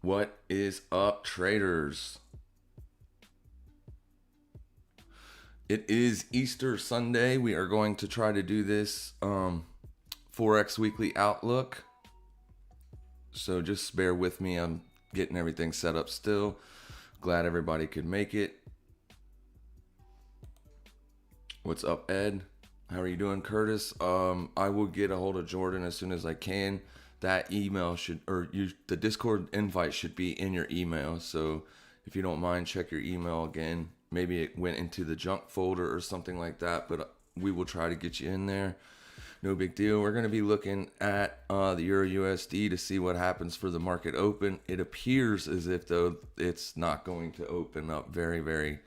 What is up, traders? It is Easter Sunday. We are going to try to do this Forex Weekly Outlook. So just bear with me. I'm getting everything set up still. Glad everybody could make it. What's up, Ed? How are you doing, Curtis? I will get a hold of Jordan as soon as I can. That email the Discord invite should be in your email. So if you don't mind, check your email again. Maybe it went into the junk folder or something like that, but we will try to get you in there. No big deal. We're going to be looking at the Euro USD to see what happens for the market open. It appears as if, though, it's not going to open up very, very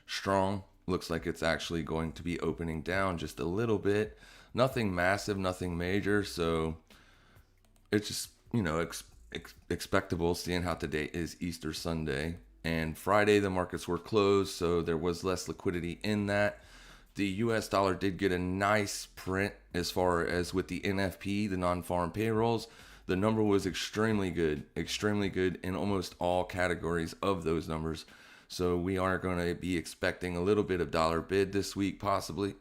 strong. Looks like it's actually going to be opening down just a little bit. Nothing massive, nothing major. So it's just, expectable, seeing how today is Easter Sunday. And Friday, the markets were closed, so there was less liquidity in that. The US dollar did get a nice print as far as with the NFP, the non-farm payrolls. The number was extremely good in almost all categories of those numbers. So we are going to be expecting a little bit of dollar bid this week, possibly.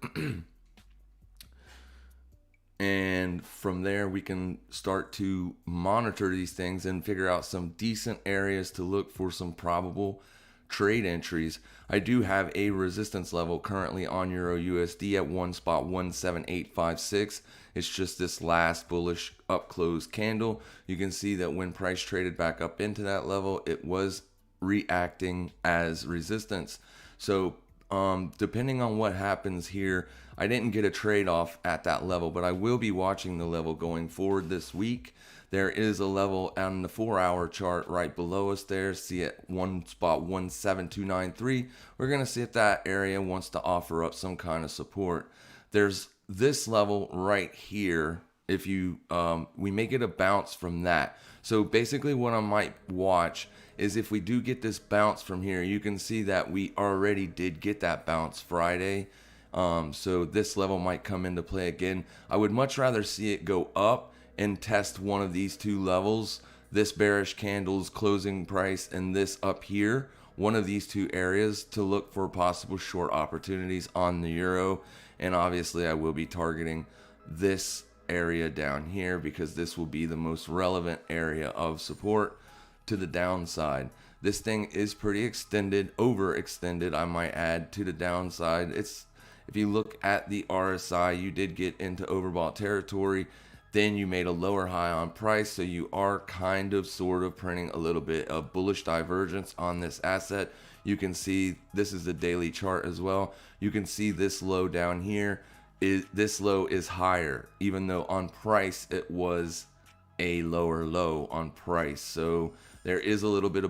And from there, we can start to monitor these things and figure out some decent areas to look for some probable trade entries. I do have a resistance level currently on Euro USD at 1.17856. It's just this last bullish up close candle. You can see that when price traded back up into that level, it was reacting as resistance. So depending on what happens here, I didn't get a trade off at that level, but I will be watching the level going forward this week. There is a level on the 4-hour chart right below us there. See at 1.17293. We're going to see if that area wants to offer up some kind of support. There's this level right here. If you we may get a bounce from that. So basically what I might watch is if we do get this bounce from here, you can see that we already did get that bounce Friday. So this level might come into play again. I would much rather see it go up and test one of these two levels, this bearish candle's closing price and this up here, one of these two areas, to look for possible short opportunities on the euro. And obviously I will be targeting this area down here because this will be the most relevant area of support to the downside. This thing is pretty extended, overextended, I might add, to the downside. If you look at the RSI, you did get into overbought territory. Then you made a lower high on price, so you are kind of sort of printing a little bit of bullish divergence on this asset. You can see this is the daily chart as well. You can see this low down here. This low is higher, even though on price it was a lower low on price. So there is a little bit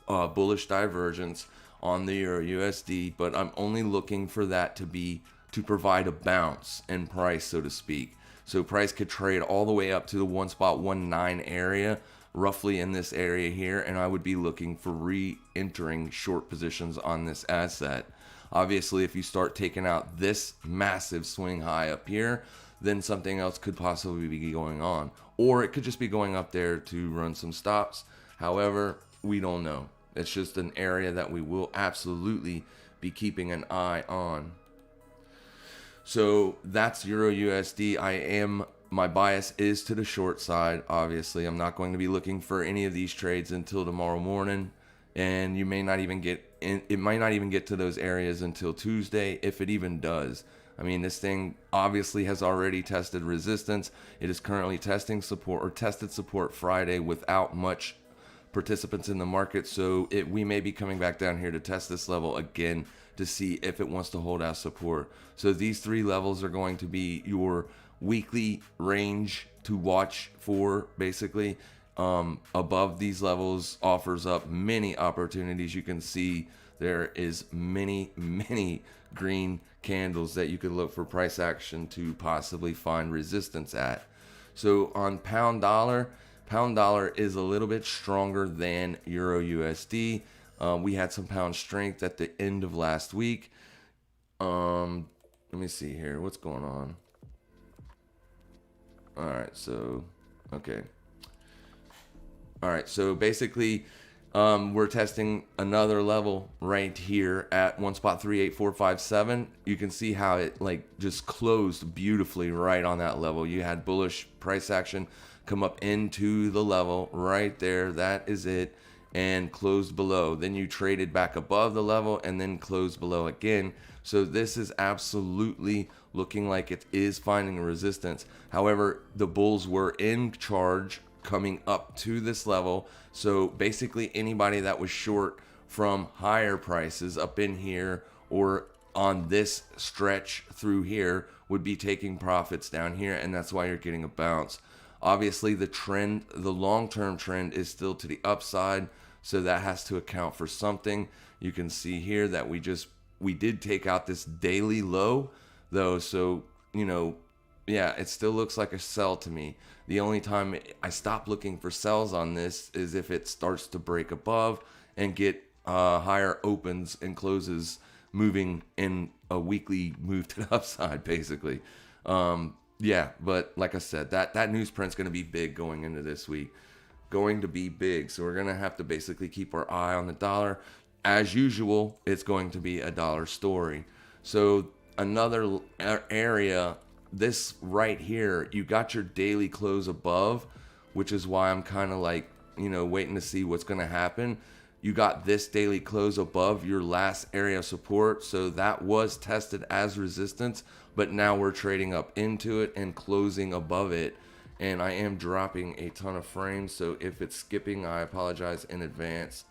of bullish divergence on the Euro USD, but I'm only looking for that to provide a bounce in price, so to speak. So price could trade all the way up to the 1.19 area, roughly in this area here, and I would be looking for re-entering short positions on this asset. Obviously, if you start taking out this massive swing high up here, then something else could possibly be going on. Or it could just be going up there to run some stops. However, we don't know. It's just an area that we will absolutely be keeping an eye on. So that's Euro USD. My bias is to the short side. Obviously, I'm not going to be looking for any of these trades until tomorrow morning. And you may not even it might not even get to those areas until Tuesday, if it even does. I mean, this thing obviously has already tested resistance. It is currently testing support, or tested support Friday without much participants in the market. So we may be coming back down here to test this level again to see if it wants to hold out support. So these three levels are going to be your weekly range to watch for, basically. Above these levels offers up many opportunities. You can see there is many green candles that you could look for price action to possibly find resistance at. So on pound dollar is a little bit stronger than Euro USD. We had some pound strength at the end of last week. Let me see here. What's going on? All right, so, okay. All right, so basically, we're testing another level right here at 1.38457. You can see how it like just closed beautifully right on that level. You had bullish price action come up into the level right there. That is it, and closed below. Then you traded back above the level and then closed below again. So this is absolutely looking like it is finding a resistance. However, the bulls were in charge coming up to this level. So basically anybody that was short from higher prices up in here or on this stretch through here would be taking profits down here, and that's why you're getting a bounce. Obviously the trend, the long-term trend, is still to the upside, so that has to account for something. You can see here that we did take out this daily low though, so yeah, it still looks like a sell to me. The only time I stop looking for sells on this is if it starts to break above and get higher opens and closes, moving in a weekly move to the upside, basically. Yeah, but like I said, that newsprint's going to be big going into this week. Going to be big. So we're going to have to basically keep our eye on the dollar. As usual, it's going to be a dollar story. So another area, this right here, you got your daily close above, which is why I'm kind of like, waiting to see what's going to happen. You got this daily close above your last area of support, so that was tested as resistance, but now we're trading up into it and closing above it. And I am dropping a ton of frames, so if it's skipping, I apologize in advance.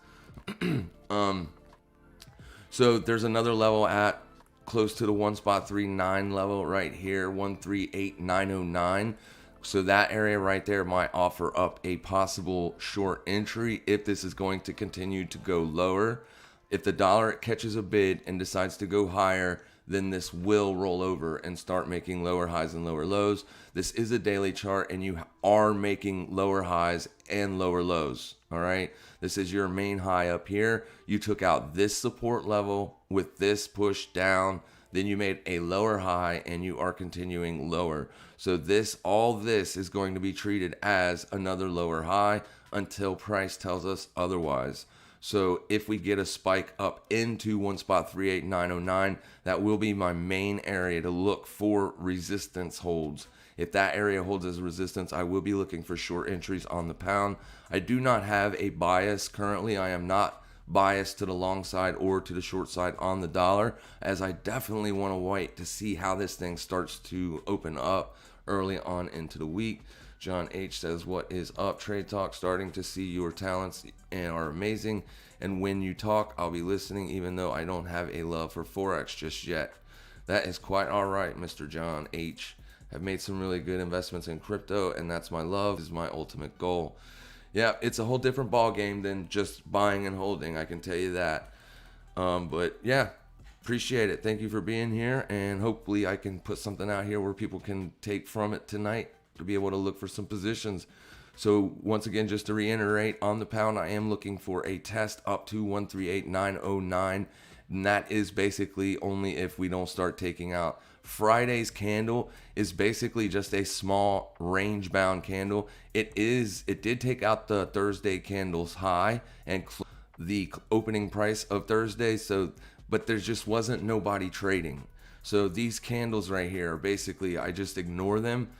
So there's another level at close to the 1.39 level right here, 138,909. So that area right there might offer up a possible short entry if this is going to continue to go lower. If the dollar catches a bid and decides to go higher, then this will roll over and start making lower highs and lower lows. This is a daily chart, and you are making lower highs and lower lows. All right, this is your main high up here. You took out this support level with this push down, then you made a lower high, and you are continuing lower. So all this is going to be treated as another lower high until price tells us otherwise. So if we get a spike up into 1.38909, that will be my main area to look for resistance holds. If that area holds as resistance, I will be looking for short entries on the pound. I do not have a bias currently. I am not biased to the long side or to the short side on the dollar, as I definitely want to wait to see how this thing starts to open up early on into the week. John H says, what is up, Trade Talk? Starting to see your talents and are amazing. And when you talk, I'll be listening, even though I don't have a love for Forex just yet. That is quite all right, Mr. John H. I've made some really good investments in crypto, and that's my love, is my ultimate goal. Yeah, it's a whole different ball game than just buying and holding, I can tell you that. But yeah, appreciate it. Thank you for being here, and hopefully I can put something out here where people can take from it tonight to be able to look for some positions. So once again, just to reiterate, on the pound, I am looking for a test up to 138,909, and that is basically only if we don't start taking out. Friday's candle is basically just a small range bound candle. It did take out the Thursday candle's high and the opening price of Thursday, but there just wasn't nobody trading. So these candles right here, basically I just ignore them,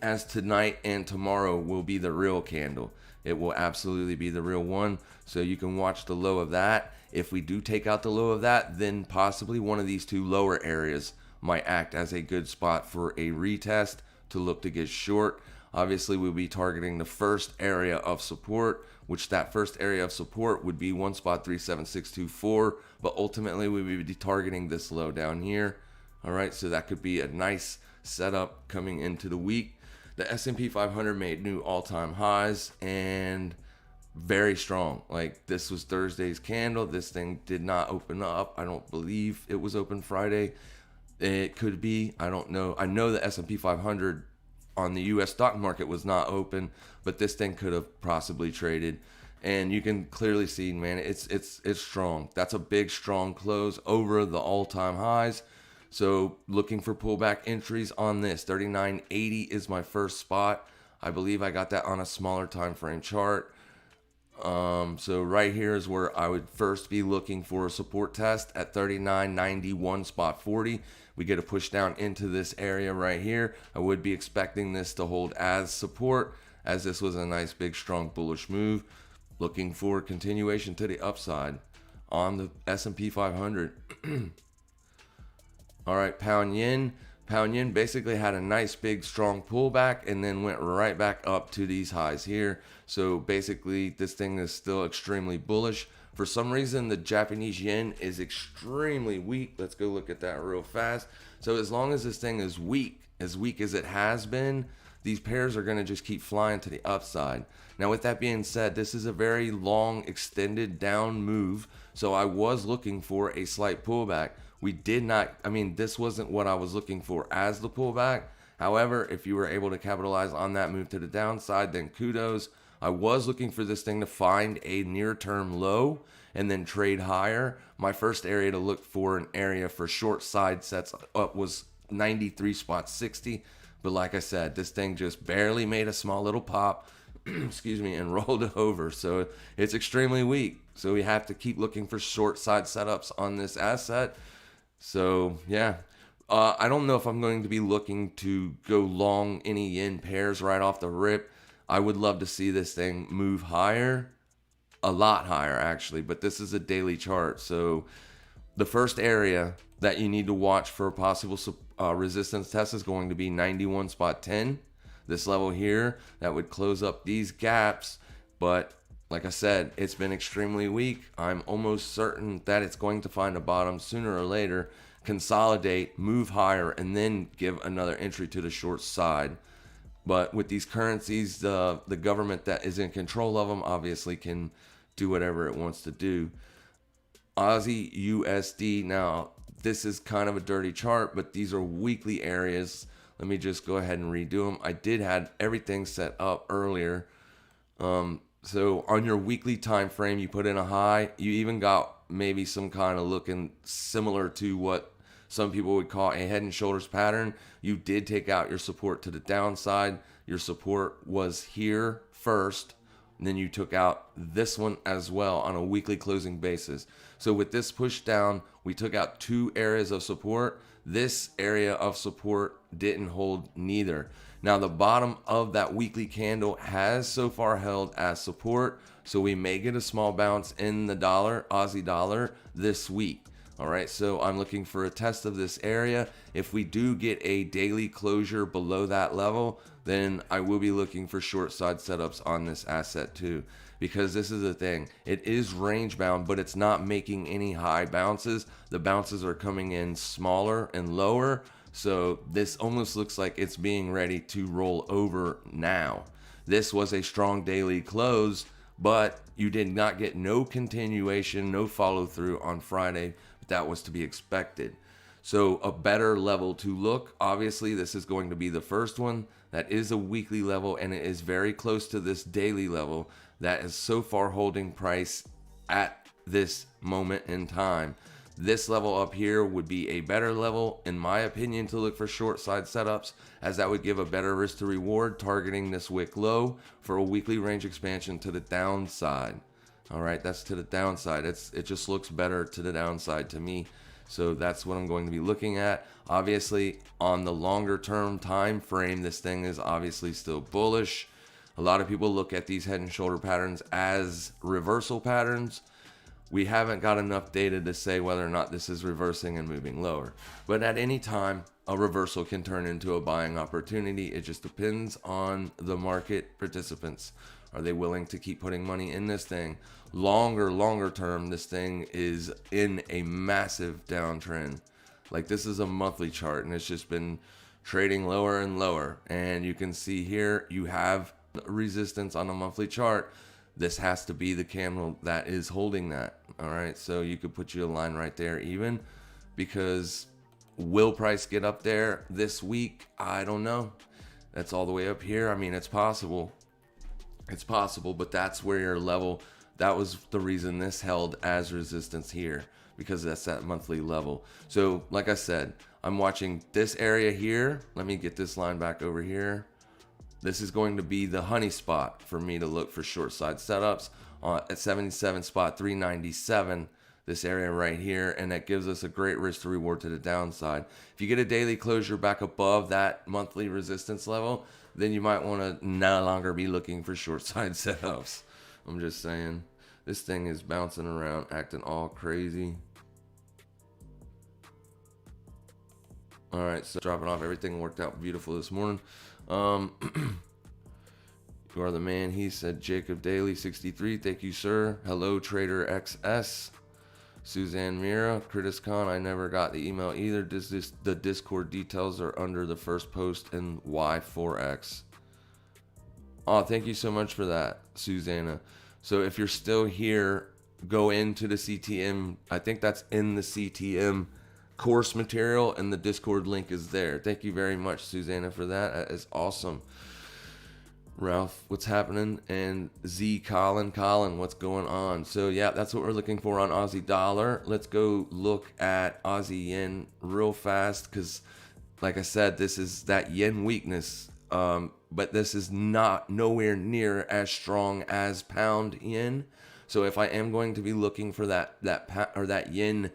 as tonight and tomorrow will be the real candle. It will absolutely be the real one. So you can watch the low of that. If we do take out the low of that, then possibly one of these two lower areas might act as a good spot for a retest to look to get short. Obviously, we'll be targeting the first area of support, which that first area of support would be 1.37624, but ultimately we would be targeting this low down here. All right, so that could be a nice setup coming into the week. The S&P 500 made new all-time highs and very strong. Like, this was Thursday's candle. This thing did not open up. I don't believe it was open Friday. It could be, I don't know. I know the S&P 500 on the US stock market was not open, but this thing could have possibly traded. And you can clearly see, man, it's strong. That's a big strong close over the all-time highs. So looking for pullback entries on this. 39.80 is my first spot. I believe I got that on a smaller time frame chart. So right here is where I would first be looking for a support test at 39.91 spot 40. We get a push down into this area right here. I would be expecting this to hold as support, as this was a nice big strong bullish move. Looking for continuation to the upside on the S&P 500. All right, pound yen. Pound yen basically had a nice big strong pullback and then went right back up to these highs here. So basically this thing is still extremely bullish. For some reason the Japanese yen is extremely weak. Let's go look at that real fast. So as long as this thing is weak as it has been, these pairs are going to just keep flying to the upside. Now with that being said, this is a very long extended down move. So I was looking for a slight pullback. We did not, this wasn't what I was looking for as the pullback. However, if you were able to capitalize on that move to the downside, then kudos. I was looking for this thing to find a near-term low and then trade higher. My first area to look for an area for short side sets up was 93.60. But like I said, this thing just barely made a small little pop, excuse me, and rolled over. So it's extremely weak. So we have to keep looking for short side setups on this asset. So yeah, I don't know if I'm going to be looking to go long any yen pairs right off the rip. I would love to see this thing move higher, a lot higher actually, but this is a daily chart. So the first area that you need to watch for a possible resistance test is going to be 91.10. This level here that would close up these gaps, but like I said, it's been extremely weak. I'm almost certain that it's going to find a bottom sooner or later, consolidate, move higher, and then give another entry to the short side. But with these currencies, the government that is in control of them obviously can do whatever it wants to do. Aussie USD. Now, this is kind of a dirty chart, but these are weekly areas. Let me just go ahead and redo them. I did have everything set up earlier. So on your weekly time frame, you put in a high. You even got maybe some kind of looking similar to what some people would call a head and shoulders pattern. You did take out your support to the downside. Your support was here first. And then you took out this one as well on a weekly closing basis. So with this push down, we took out two areas of support. This area of support didn't hold neither. Now the bottom of that weekly candle has so far held as support. So we may get a small bounce in the dollar, Aussie dollar, this week. All right, so I'm looking for a test of this area. If we do get a daily closure below that level, then I will be looking for short side setups on this asset too. Because this is the thing, it is range bound, but it's not making any high bounces. The bounces are coming in smaller and lower. So this almost looks like it's being ready to roll over now. This was a strong daily close, but you did not get no continuation, no follow through on Friday. But that was to be expected. So a better level to look. Obviously, this is going to be the first one. That is a weekly level, and it is very close to this daily level that is so far holding price at this moment in time. This level up here would be a better level, in my opinion, to look for short side setups, as that would give a better risk to reward, targeting this wick low for a weekly range expansion to the downside. All right, that's to the downside. It just looks better to the downside to me. So that's what I'm going to be looking at. Obviously, on the longer term time frame, this thing is obviously still bullish. A lot of people look at these head and shoulder patterns as reversal patterns. We haven't got enough data to say whether or not this is reversing and moving lower. But at any time, a reversal can turn into a buying opportunity. It just depends on the market participants. Are they willing to keep putting money in this thing? Longer term, this thing is in a massive downtrend. Like, this is a monthly chart, and it's just been trading lower and lower. And you can see here, you have resistance on a monthly chart. This has to be the candle that is holding that. All right, so you could put your line right there even, because will price get up there this week? I don't know. That's all the way up here. I mean, it's possible. It's possible, but that's where your level, that was the reason this held as resistance here, because that's that monthly level. So like I said, I'm watching this area here. Let me get this line back over here. this is going to be the honey spot for me to look for short side setups at 77 spot 397, this area right here, and that gives us a great risk to reward to the downside. If you get a daily closure back above that monthly resistance level, then you might want to no longer be looking for short side setups. I'm just saying, this thing is bouncing around, acting all crazy. All right, so dropping off, everything worked out beautiful this morning. You are the man, he said. Jacob Daly 63, thank you, sir. Hello, Trader XS. Suzanne Mira, Critis Khan, I never got the email either. The Discord details are under the first post in Y4X. Oh, thank you so much for that, Susanna. So if you're still here, go into the CTM. I think that's in the CTM course material, and the Discord link is there. Thank you very much, Susanna, for that. That is awesome. Ralph, what's happening? And Z Colin, what's going on? So yeah, that's what we're looking for on Aussie dollar. Let's go look at Aussie yen real fast, because like I said, this is that yen weakness, but this is nowhere near as strong as pound yen. So if I am going to be looking for that yen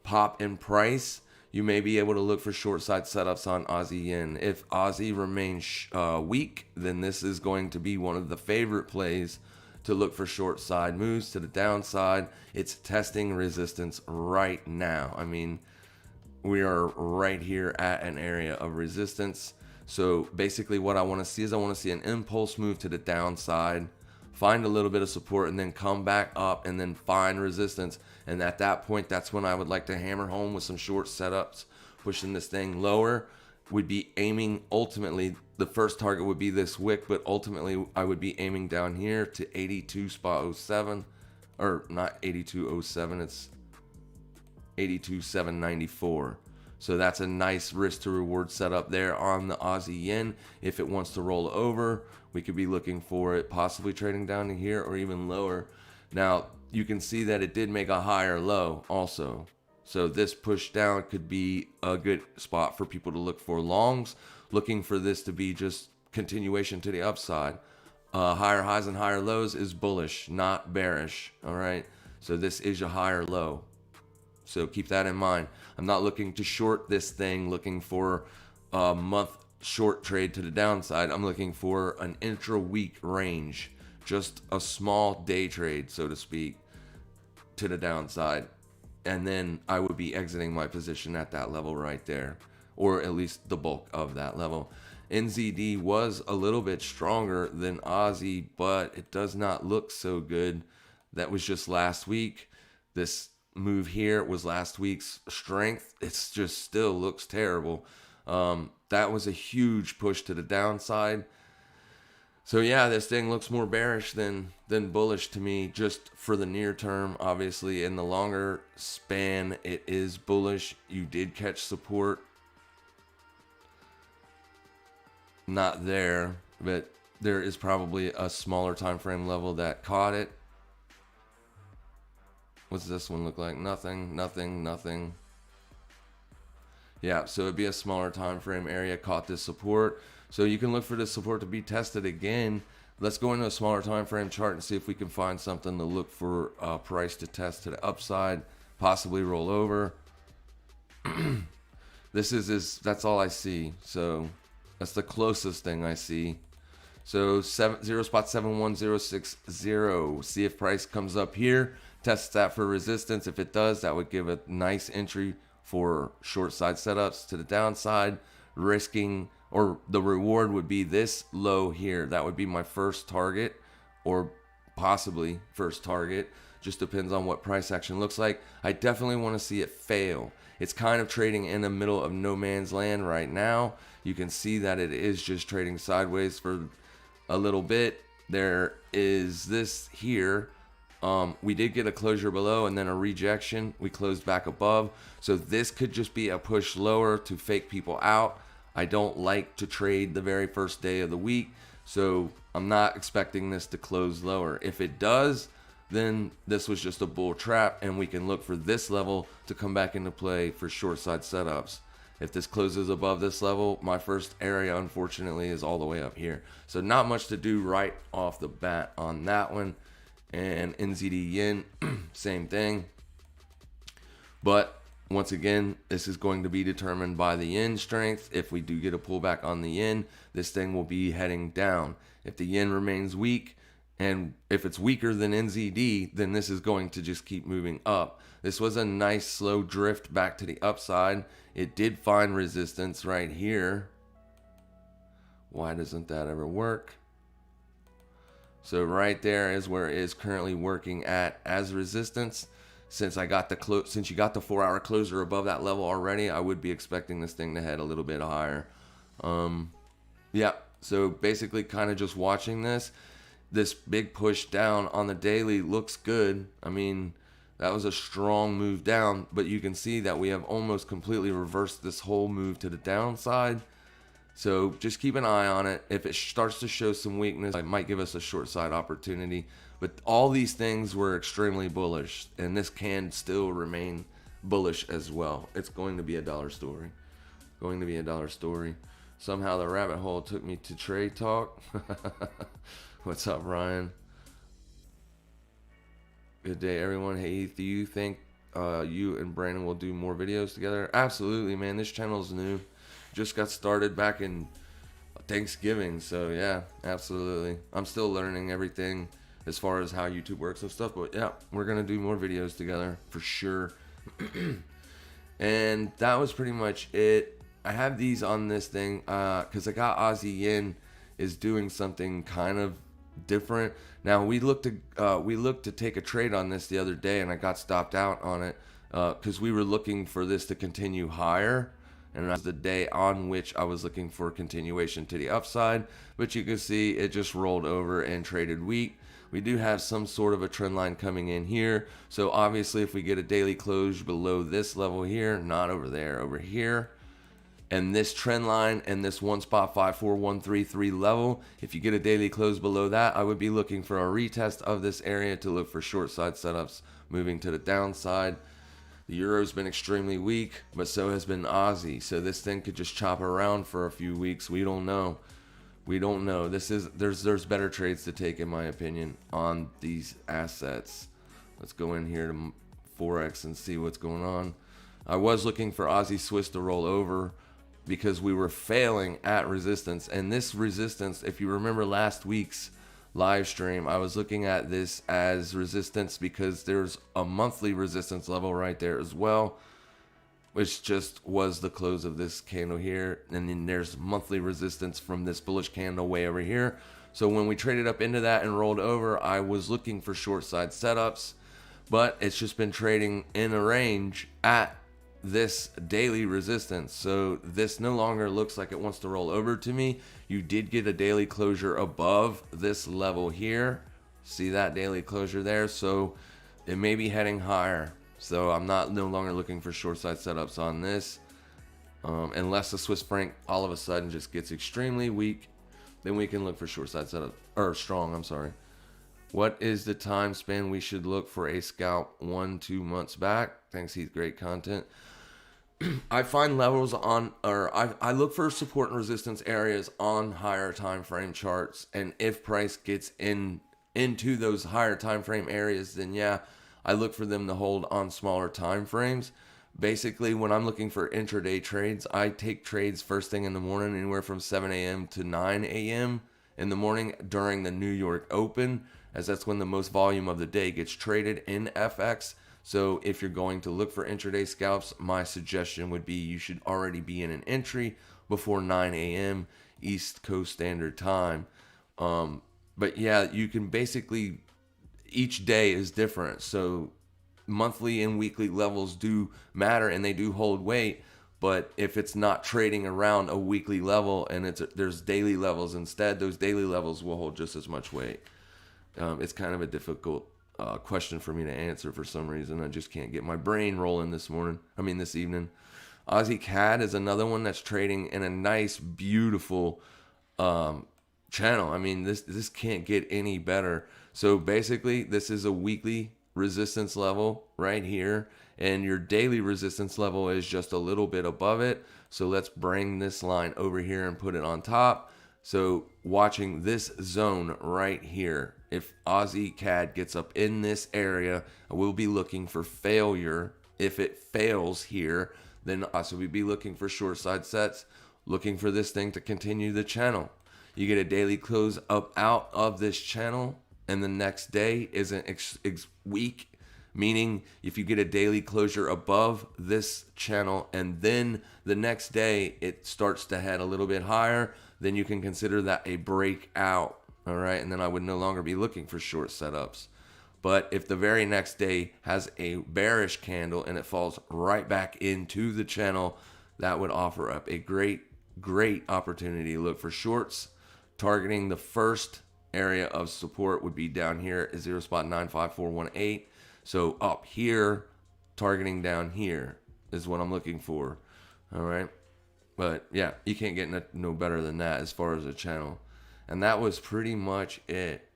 pop in price, you may be able to look for short side setups on Aussie yen. If Aussie remains weak, then this is going to be one of the favorite plays to look for short side moves to the downside. It's testing resistance right now. I mean, we are right here at an area of resistance. So basically what I want to see is I want to see an impulse move to the downside, find a little bit of support, and then come back up and then find resistance. And at that point, that's when I would like to hammer home with some short setups, pushing this thing lower. Would be aiming, ultimately, the first target would be this wick, but ultimately I would be aiming down here to 82.07, or not 82.07, it's 82.794. So that's a nice risk to reward setup there on the Aussie yen. If it wants to roll over, we could be looking for it possibly trading down to here or even lower. Now, you can see that it did make a higher low also. So this push down could be a good spot for people to look for longs, looking for this to be just continuation to the upside. Higher highs and higher lows is bullish, not bearish. All right. So this is a higher low. So keep that in mind. I'm not looking to short this thing, looking for a month short trade to the downside. I'm looking for an intra-week range, just a small day trade, so to speak, to the downside. And then I would be exiting my position at that level right there, or at least the bulk of that level. NZD was a little bit stronger than Aussie, but it does not look so good. That was just last week. This move here was last week's strength. It's just still looks terrible. That was a huge push to the downside. So yeah, this thing looks more bearish than bullish to me, just for the near term. Obviously, in the longer span, it is bullish. You did catch support. Not there, but there is probably a smaller time frame level that caught it. What's this one look like? Nothing. Yeah, so it'd be a smaller time frame area caught this support. So you can look for this support to be tested again. Let's go into a smaller time frame chart and see if we can find something to look for price to test to the upside, possibly roll over. That's all I see. So that's the closest thing I see. So 0.71060. See if price comes up here, tests that for resistance. If it does, that would give a nice entry for short side setups to the downside, risking, or the reward would be this low here. That would be my first target, or possibly first target. Just depends on what price action looks like. I definitely want to see it fail. It's kind of trading in the middle of no man's land right now. You can see that it is just trading sideways for a little bit. There is this here. We did get a closure below and then a rejection. We closed back above. So this could just be a push lower to fake people out. I don't like to trade the very first day of the week, so I'm not expecting this to close lower. If it does, then this was just a bull trap, and we can look for this level to come back into play for short side setups. If this closes above this level, my first area, unfortunately, is all the way up here. So not much to do right off the bat on that one. And NZD Yen, same thing. But once again, this is going to be determined by the yen strength. If we do get a pullback on the yen, this thing will be heading down. If the yen remains weak, and if it's weaker than NZD, then this is going to just keep moving up. This was a nice slow drift back to the upside. It did find resistance right here. Why doesn't that ever work? So right there is where it is currently working at as resistance. Since you got the 4-hour closer above that level already, I would be expecting this thing to head a little bit higher. Yeah, so basically kind of just watching this. This big push down on the daily looks good. I mean, that was a strong move down, but you can see that we have almost completely reversed this whole move to the downside. So just keep an eye on it. If it starts to show some weakness, it might give us a short side opportunity. But all these things were extremely bullish, and this can still remain bullish as well. It's going to be a dollar story. Going to be a dollar story. Somehow the rabbit hole took me to trade talk. What's up, Ryan? Good day, everyone. Hey, do you think you and Brandon will do more videos together? Absolutely, man. This channel is new. Just got started back in Thanksgiving, so yeah, absolutely. I'm still learning everything as far as how YouTube works and stuff, but yeah, we're gonna do more videos together for sure. And that was pretty much it. I have these on this thing because I got Aussie Yen is doing something kind of different. Now we looked to take a trade on this the other day, and I got stopped out on it because we were looking for this to continue higher. And that was the day on which I was looking for continuation to the upside. But you can see it just rolled over and traded weak. We do have some sort of a trend line coming in here. So obviously if we get a daily close below this level here, not over there, over here, and this trend line and this 1.54133 level, if you get a daily close below that, I would be looking for a retest of this area to look for short side setups moving to the downside. The euro's been extremely weak, but so has been Aussie. So this thing could just chop around for a few weeks. We don't know. We don't know. There's better trades to take, in my opinion, on these assets. Let's go in here to Forex and see what's going on. I was looking for Aussie Swiss to roll over because we were failing at resistance. And this resistance, if you remember last week's live stream, I was looking at this as resistance because there's a monthly resistance level right there as well, which just was the close of this candle here. And then there's monthly resistance from this bullish candle way over here. So when we traded up into that and rolled over, I was looking for short side setups, but it's just been trading in a range at this daily resistance. So this no longer looks like it wants to roll over to me. You did get a daily closure above this level here. See that daily closure there? So it may be heading higher. So I'm no longer looking for short side setups on this. Unless the Swiss franc all of a sudden just gets extremely weak, then we can look for short side setup, or strong, I'm sorry. What is the time span we should look for a scalp 1-2 months back? Thanks, Heath. Great content. I find levels on, or I look for support and resistance areas on higher time frame charts, and if price gets into those higher time frame areas, then yeah, I look for them to hold on smaller time frames. Basically, when I'm looking for intraday trades, I take trades first thing in the morning, anywhere from 7 a.m. to 9 a.m. in the morning during the New York Open, as that's when the most volume of the day gets traded in FX. So if you're going to look for intraday scalps, my suggestion would be you should already be in an entry before 9 a.m. East Coast Standard Time. But yeah, you can basically, each day is different. So monthly and weekly levels do matter and they do hold weight. But if it's not trading around a weekly level and there's daily levels instead, those daily levels will hold just as much weight. It's kind of a difficult question for me to answer for some reason. I just can't get my brain rolling this evening. Aussie CAD is another one that's trading in a nice, beautiful channel. I mean, this can't get any better. So basically, this is a weekly resistance level right here. and your daily resistance level is just a little bit above it. So let's bring this line over here and put it on top. So watching this zone right here, if Aussie CAD gets up in this area, we'll be looking for failure. If it fails here, then also we'd be looking for short side sets, looking for this thing to continue the channel. You get a daily close up out of this channel, and the next day isn't weak, meaning if you get a daily closure above this channel and then the next day it starts to head a little bit higher, then you can consider that a breakout. All right, and then I would no longer be looking for short setups. But if the very next day has a bearish candle and it falls right back into the channel, that would offer up a great opportunity to look for shorts. Targeting the first area of support would be down here at 0.95418. So up here, targeting down here is what I'm looking for. All right. But yeah, you can't get no better than that as far as a channel. And that was pretty much it.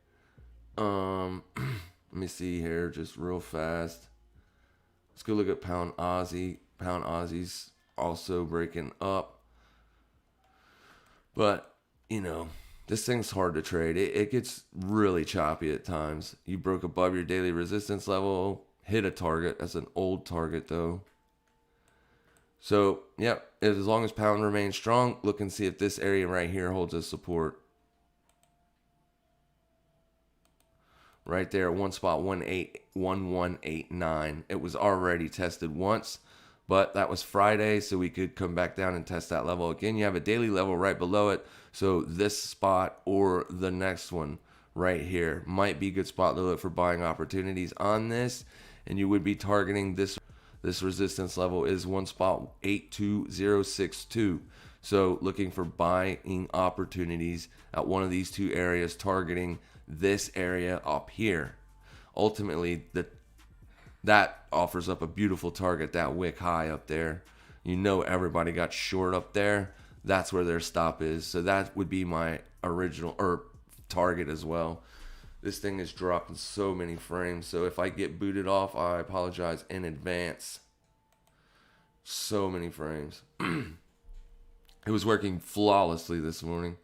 Let me see here just real fast. Let's go look at pound Aussie. Pound Aussie's also breaking up. But, you know, this thing's hard to trade. It gets really choppy at times. You broke above your daily resistance level, hit a target. That's an old target, though. So, yep, as long as pound remains strong, look and see if this area right here holds a support. Right there, 1.181189. It was already tested once, but that was Friday, so we could come back down and test that level again. You have a daily level right below it, so this spot or the next one right here might be a good spot to look for buying opportunities on this, and you would be targeting this resistance level is 1.82062. So looking for buying opportunities at one of these two areas, targeting this area up here. Ultimately, that offers up a beautiful target, that wick high up there. You know everybody got short up there. That's where their stop is. So that would be my original target as well. This thing is dropping so many frames. So if I get booted off, I apologize in advance. So many frames. It was working flawlessly this morning.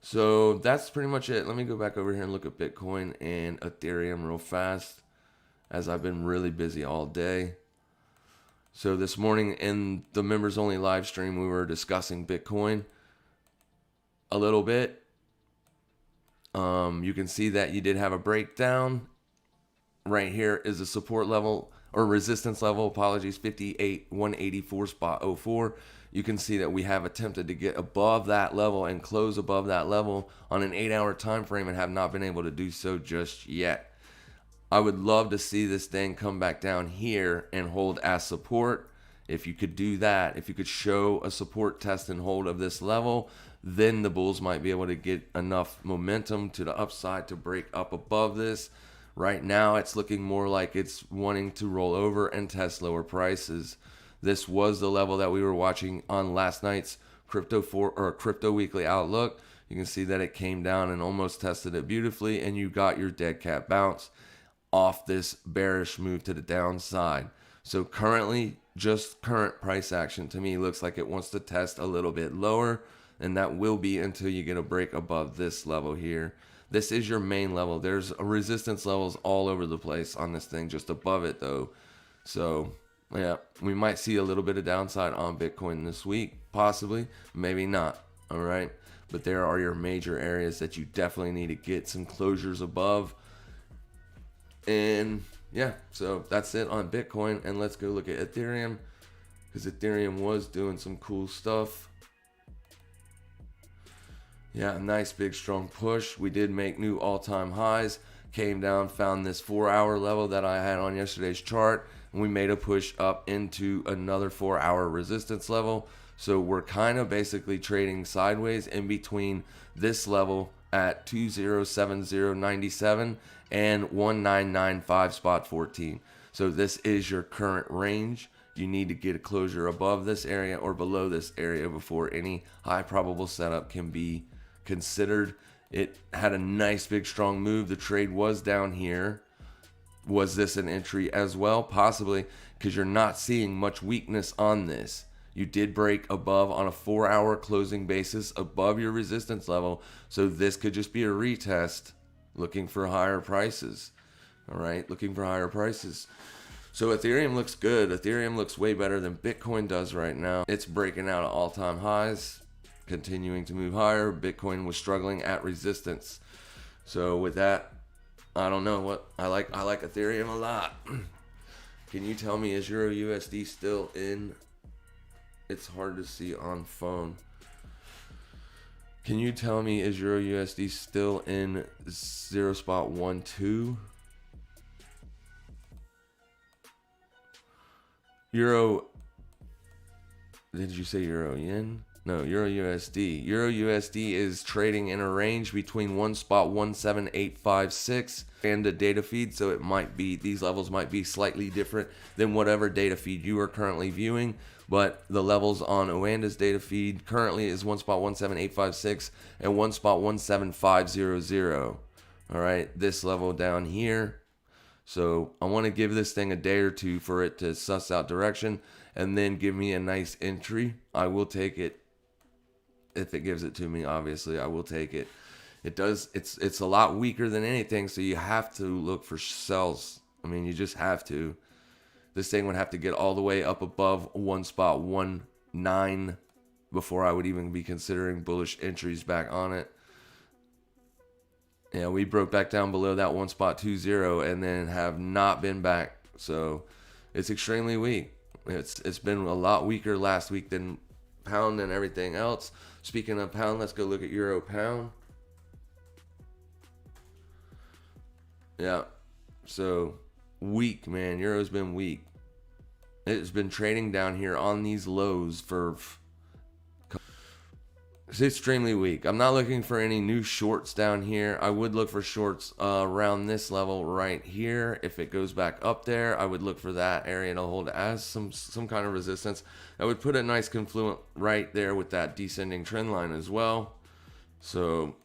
So that's pretty much it. Let me go back over here and look at Bitcoin and Ethereum real fast, as I've been really busy all day. So this morning in the members only live stream, we were discussing Bitcoin a little bit. You can see that you did have a breakdown. Right here is a support level or resistance level, 184.04. You can see that we have attempted to get above that level and close above that level on an 8-hour time frame and have not been able to do so just yet. I would love to see this thing come back down here and hold as support. If you could do that, if you could show a support test and hold of this level, then the bulls might be able to get enough momentum to the upside to break up above this. Right now, it's looking more like it's wanting to roll over and test lower prices. This was the level that we were watching on last night's Crypto Weekly Outlook. You can see that it came down and almost tested it beautifully, and you got your dead cat bounce off this bearish move to the downside. So currently, just current price action to me looks like it wants to test a little bit lower, and that will be until you get a break above this level here. This is your main level. There's resistance levels all over the place on this thing, just above it though. So yeah, we might see a little bit of downside on Bitcoin this week, possibly, maybe not. All right, but there are your major areas that you definitely need to get some closures above. And yeah, so that's it on Bitcoin. And let's go look at Ethereum, because Ethereum was doing some cool stuff. Yeah, nice big strong push. We did make new all-time highs. Came down, found this 4-hour level that I had on yesterday's chart, and we made a push up into another 4-hour resistance level. So we're kind of basically trading sideways in between this level at 2070.97 and 1995 spot 14. So this is your current range. You need to get a closure above this area or below this area before any high probable setup can be considered. It had a nice big strong move. The trade was down here Was this an entry as well? Possibly, because you're not seeing much weakness on this. You did break above on a 4-hour closing basis above your resistance level. So this could just be a retest looking for higher prices. All right, looking for higher prices. So Ethereum looks good. Ethereum looks way better than Bitcoin does right now. It's breaking out at all-time highs, continuing to move higher. Bitcoin was struggling at resistance. So with that, I don't know what I like Ethereum a lot. Can you tell me, is Euro USD still in? It's hard to see on phone. Can you tell me, is Euro USD still in 0.12? Euro, did you say Euro Yen? No, Euro USD. Euro USD is trading in a range between 1.17856 and a data feed, so it might be, these levels might be slightly different than whatever data feed you are currently viewing, but the levels on Oanda's data feed currently is 1.17856 and 1.17500. All right, this level down here. So I want to give this thing a day or two for it to suss out direction and then give me a nice entry. I will take it. If it gives it to me, obviously, I will take it. It does. It's a lot weaker than anything, so you have to look for sells. I mean, you just have to. This thing would have to get all the way up above 1.19 before I would even be considering bullish entries back on it. Yeah, we broke back down below that 1.20 and then have not been back. So it's extremely weak. It's been a lot weaker last week than pound and everything else. Speaking of pound, let's go look at Euro pound. Yeah, so weak, man. Euro's been weak. It's been trading down here on these lows for... It's extremely weak. I'm not looking for any new shorts down here. I would look for shorts around this level right here. If it goes back up there, I would look for that area to hold as some kind of resistance. I would put a nice confluent right there with that descending trend line as well. So,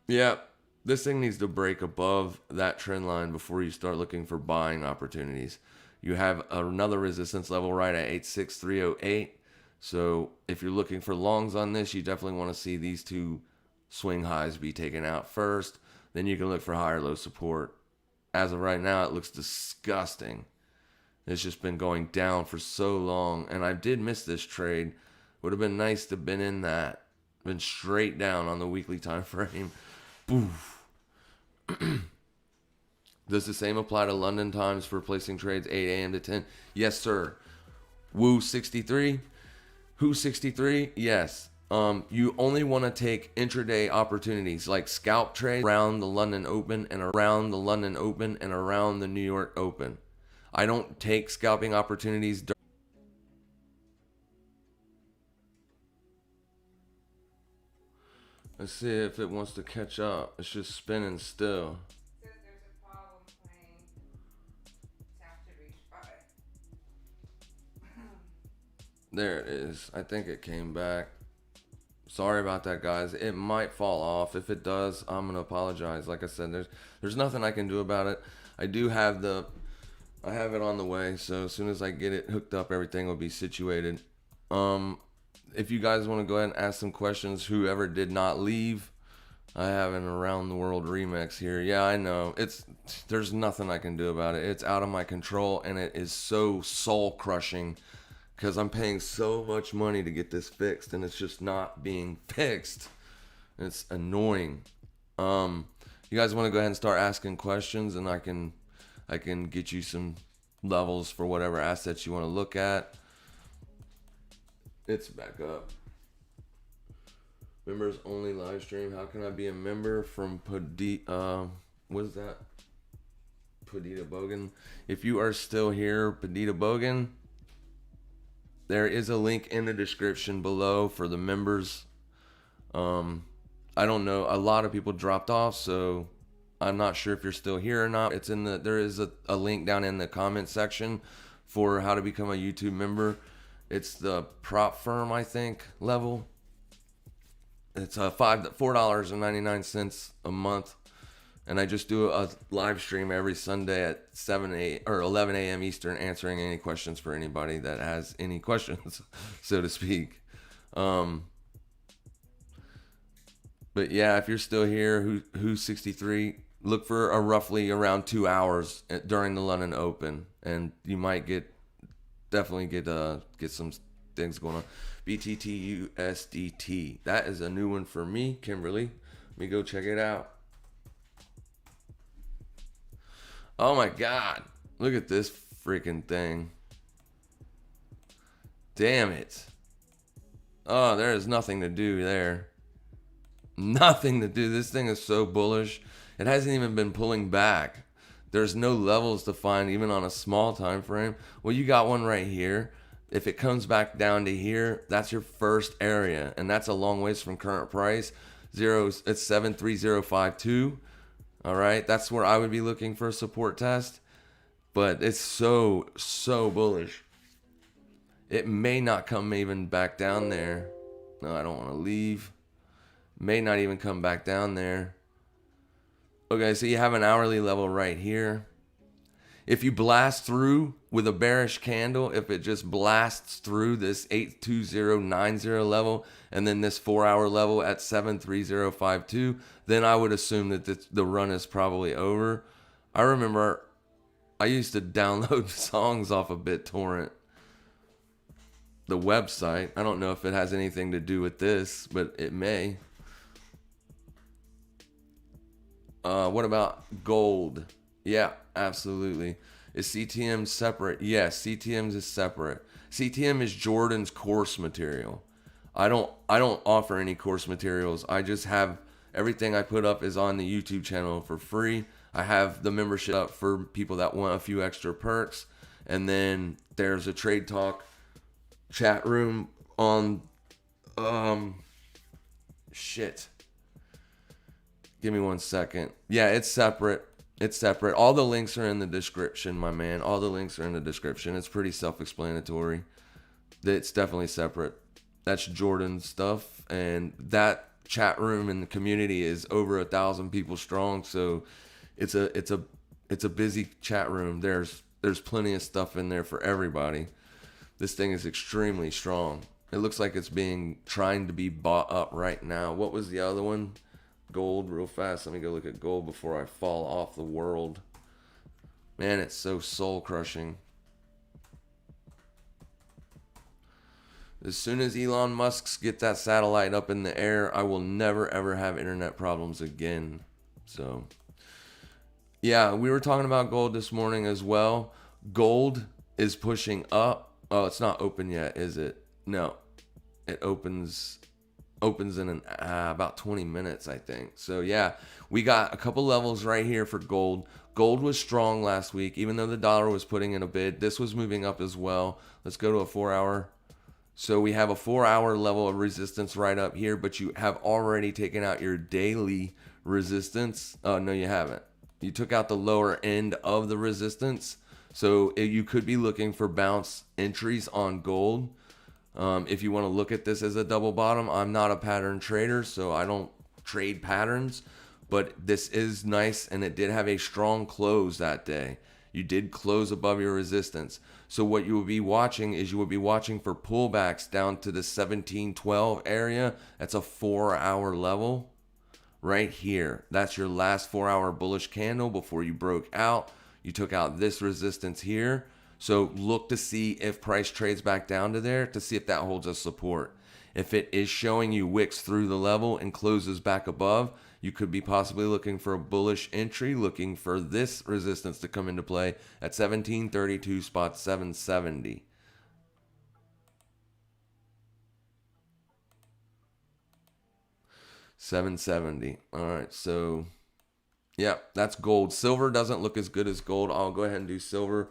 yeah, this thing needs to break above that trend line before you start looking for buying opportunities. You have another resistance level right at 86308. So if you're looking for longs on this, you definitely want to see these two swing highs be taken out first. Then you can look for higher low support. As of right now, it looks disgusting. It's just been going down for so long. And I did miss this trade. Would have been nice to have been in that. Been straight down on the weekly time frame. Boof. Does the same apply to London times for placing trades 8 a.m. to 10? Yes, sir. Woo 63. Who 63? Yes. You only want to take intraday opportunities like scalp trade around the London Open and around the London Open and around the New York Open. I don't take scalping opportunities. Let's see if it wants to catch up. It's just spinning still. There it is. I think it came back. Sorry about that, guys. It might fall off. If it does, I'm gonna apologize. Like I said, there's nothing I can do about it. I have it on the way, so as soon as I get it hooked up, everything will be situated. If you guys want to go ahead and ask some questions, whoever did not leave, I have an around the world remix here. Yeah, I know. There's nothing I can do about it. It's out of my control, and it is so soul crushing. Because I'm paying so much money to get this fixed, and it's just not being fixed. It's annoying. You guys want to go ahead and start asking questions, and I can get you some levels for whatever assets you want to look at. It's back up. Members only live stream. How can I be a member from what is that? Padita Bogan. If you are still here, Padita Bogan, there is a link in the description below for the members. I don't know. A lot of people dropped off, so I'm not sure if you're still here or not. There is a link down in the comment section for how to become a YouTube member. It's the prop firm, I think, level. It's $4.99 a month. And I just do a live stream every Sunday at 11 a.m. Eastern, answering any questions for anybody that has any questions, so to speak. But yeah, if you're still here, who's 63, look for a roughly around 2 hours during the London Open, and you might definitely get some things going on. BTT USDT. That is a new one for me, Kimberly. Let me go check it out. Oh my God. Look at this freaking thing. Damn it. Oh, there is nothing to do there. Nothing to do. This thing is so bullish. It hasn't even been pulling back. There's no levels to find even on a small time frame. Well, you got one right here. If it comes back down to here, that's your first area, and that's a long ways from current price. It's 73052. All right, that's where I would be looking for a support test, but it's so bullish. It may not come even back down there. No, I don't want to leave. May not even come back down there. Okay, so you have an hourly level right here. If you blast through with a bearish candle, if it just blasts through this 82090 level and then this 4-hour level at 73052, then I would assume that the run is probably over. I remember I used to download songs off of BitTorrent, the website. I don't know if it has anything to do with this, but it may. What about gold? Yeah, absolutely. Is CTM separate? Yes, CTM's is separate. CTM is Jordan's course material. I don't offer any course materials. I just have everything I put up is on the YouTube channel for free. I have the membership up for people that want a few extra perks. And then there's a Trade Talk chat room on shit. Give me 1 second. Yeah, it's separate. It's separate. All the links are in the description, my man. All the links are in the description. It's pretty self-explanatory. It's definitely separate. That's Jordan's stuff, and that chat room in the community is over 1,000 people strong. So it's a busy chat room. There's plenty of stuff in there for everybody. This thing is extremely strong. It looks like it's trying to be bought up right now. What was the other one? Gold, real fast. Let me go look at gold before I fall off the world. Man, it's so soul crushing. As soon as Elon Musk's get that satellite up in the air, I will never ever have internet problems again. So yeah, we were talking about gold this morning as well. Gold is pushing up. Oh, it's not open yet, is it? No. It opens in about 20 minutes, I think. So yeah, we got a couple levels right here for gold. Gold was strong last week, even though the dollar was putting in a bid. This was moving up as well. Let's go to a 4-hour. So we have a 4-hour level of resistance right up here, but you have already taken out your daily resistance. Oh, no, you haven't. You took out the lower end of the resistance. So you could be looking for bounce entries on gold. If you want to look at this as a double bottom, I'm not a pattern trader, so I don't trade patterns, but this is nice, and it did have a strong close that day. You did close above your resistance. So what you will be watching is you will be watching for pullbacks down to the 1712 area. That's a 4-hour level right here. That's your last 4-hour bullish candle before you broke out. You took out this resistance here. So look to see if price trades back down to there to see if that holds as support. If it is showing you wicks through the level and closes back above, you could be possibly looking for a bullish entry, looking for this resistance to come into play at 1732 spot 770. $770. All right, so yeah, that's gold. Silver doesn't look as good as gold. I'll go ahead and do silver,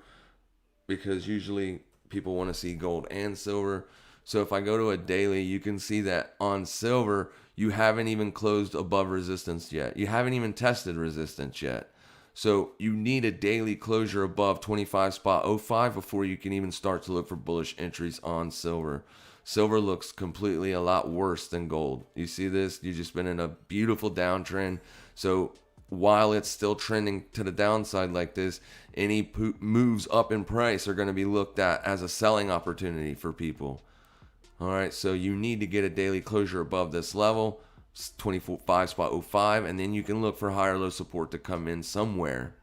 because usually people want to see gold and silver. So if I go to a daily, you can see that on silver, you haven't even closed above resistance yet. You haven't even tested resistance yet. So you need a daily closure above 25.05 before you can even start to look for bullish entries on silver. Silver looks completely a lot worse than gold. You see this? You've just been in a beautiful downtrend. So while it's still trending to the downside like this, any moves up in price are going to be looked at as a selling opportunity for people. All right, so you need to get a daily closure above this level, 25.05, and then you can look for higher low support to come in somewhere.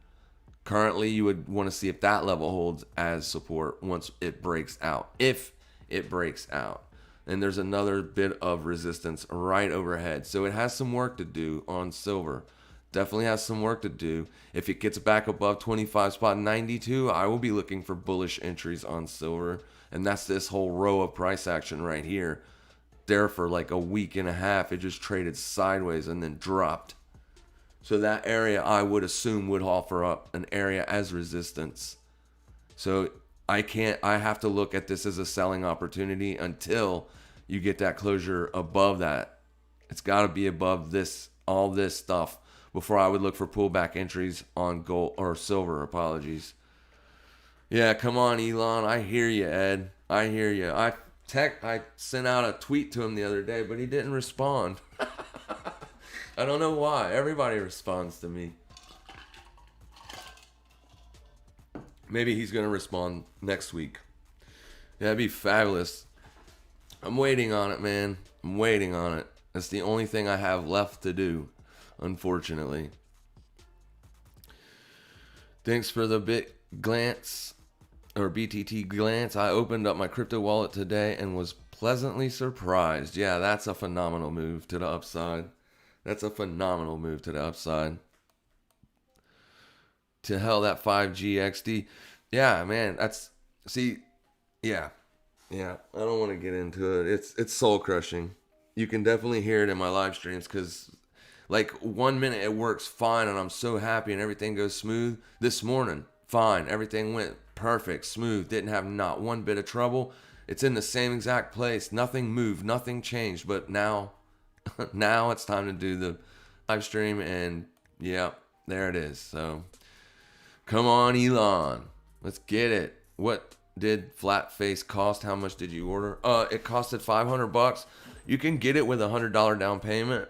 Currently, you would want to see if that level holds as support once it breaks out. If it breaks out. And there's another bit of resistance right overhead. So it has some work to do on silver. Definitely has some work to do. If it gets back above 25.92, I will be looking for bullish entries on silver. And that's this whole row of price action right here. There for like a week and a half, it just traded sideways and then dropped. So that area I would assume would offer up an area as resistance. So I have to look at this as a selling opportunity until you get that closure above that. It's got to be above this, all this stuff, before I would look for pullback entries on gold or silver. Apologies. Yeah, come on, Elon. I hear you, Ed. I hear you. I sent out a tweet to him the other day, but he didn't respond. I don't know why. Everybody responds to me. Maybe he's going to respond next week. Yeah, that'd be fabulous. I'm waiting on it, man. I'm waiting on it. That's the only thing I have left to do, unfortunately. Thanks for the bit glance, or BTT glance. I opened up my crypto wallet today and was pleasantly surprised. Yeah, that's a phenomenal move to the upside. That's a phenomenal move to the upside. To hell, that 5G XD. Yeah, man, yeah. I don't want to get into it. It's soul crushing. You can definitely hear it in my live streams because, like, 1 minute it works fine and I'm so happy and everything goes smooth. This morning, fine, everything went perfect, smooth, didn't have not one bit of trouble. It's in the same exact place. Nothing moved, nothing changed. But now it's time to do the live stream, and yeah, there it is. So come on, Elon, let's get it. What did flat face cost? How much did you order? It costed $500. You can get it with $100 down payment,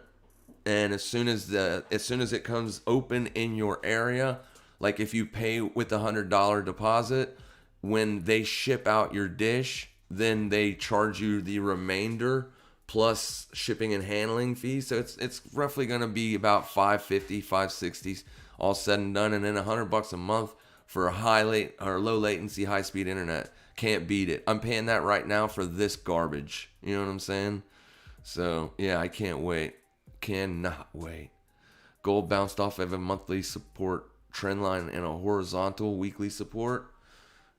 and as soon as it comes open in your area, like if you pay with the $100 deposit, when they ship out your dish, then they charge you the remainder plus shipping and handling fees. So it's roughly going to be about $550, $560 all said and done, and then $100 a month for a low latency, high speed internet. Can't beat it. I'm paying that right now for this garbage. You know what I'm saying? So yeah, I can't wait. Cannot wait. Gold bounced off of a monthly support trend line and a horizontal weekly support.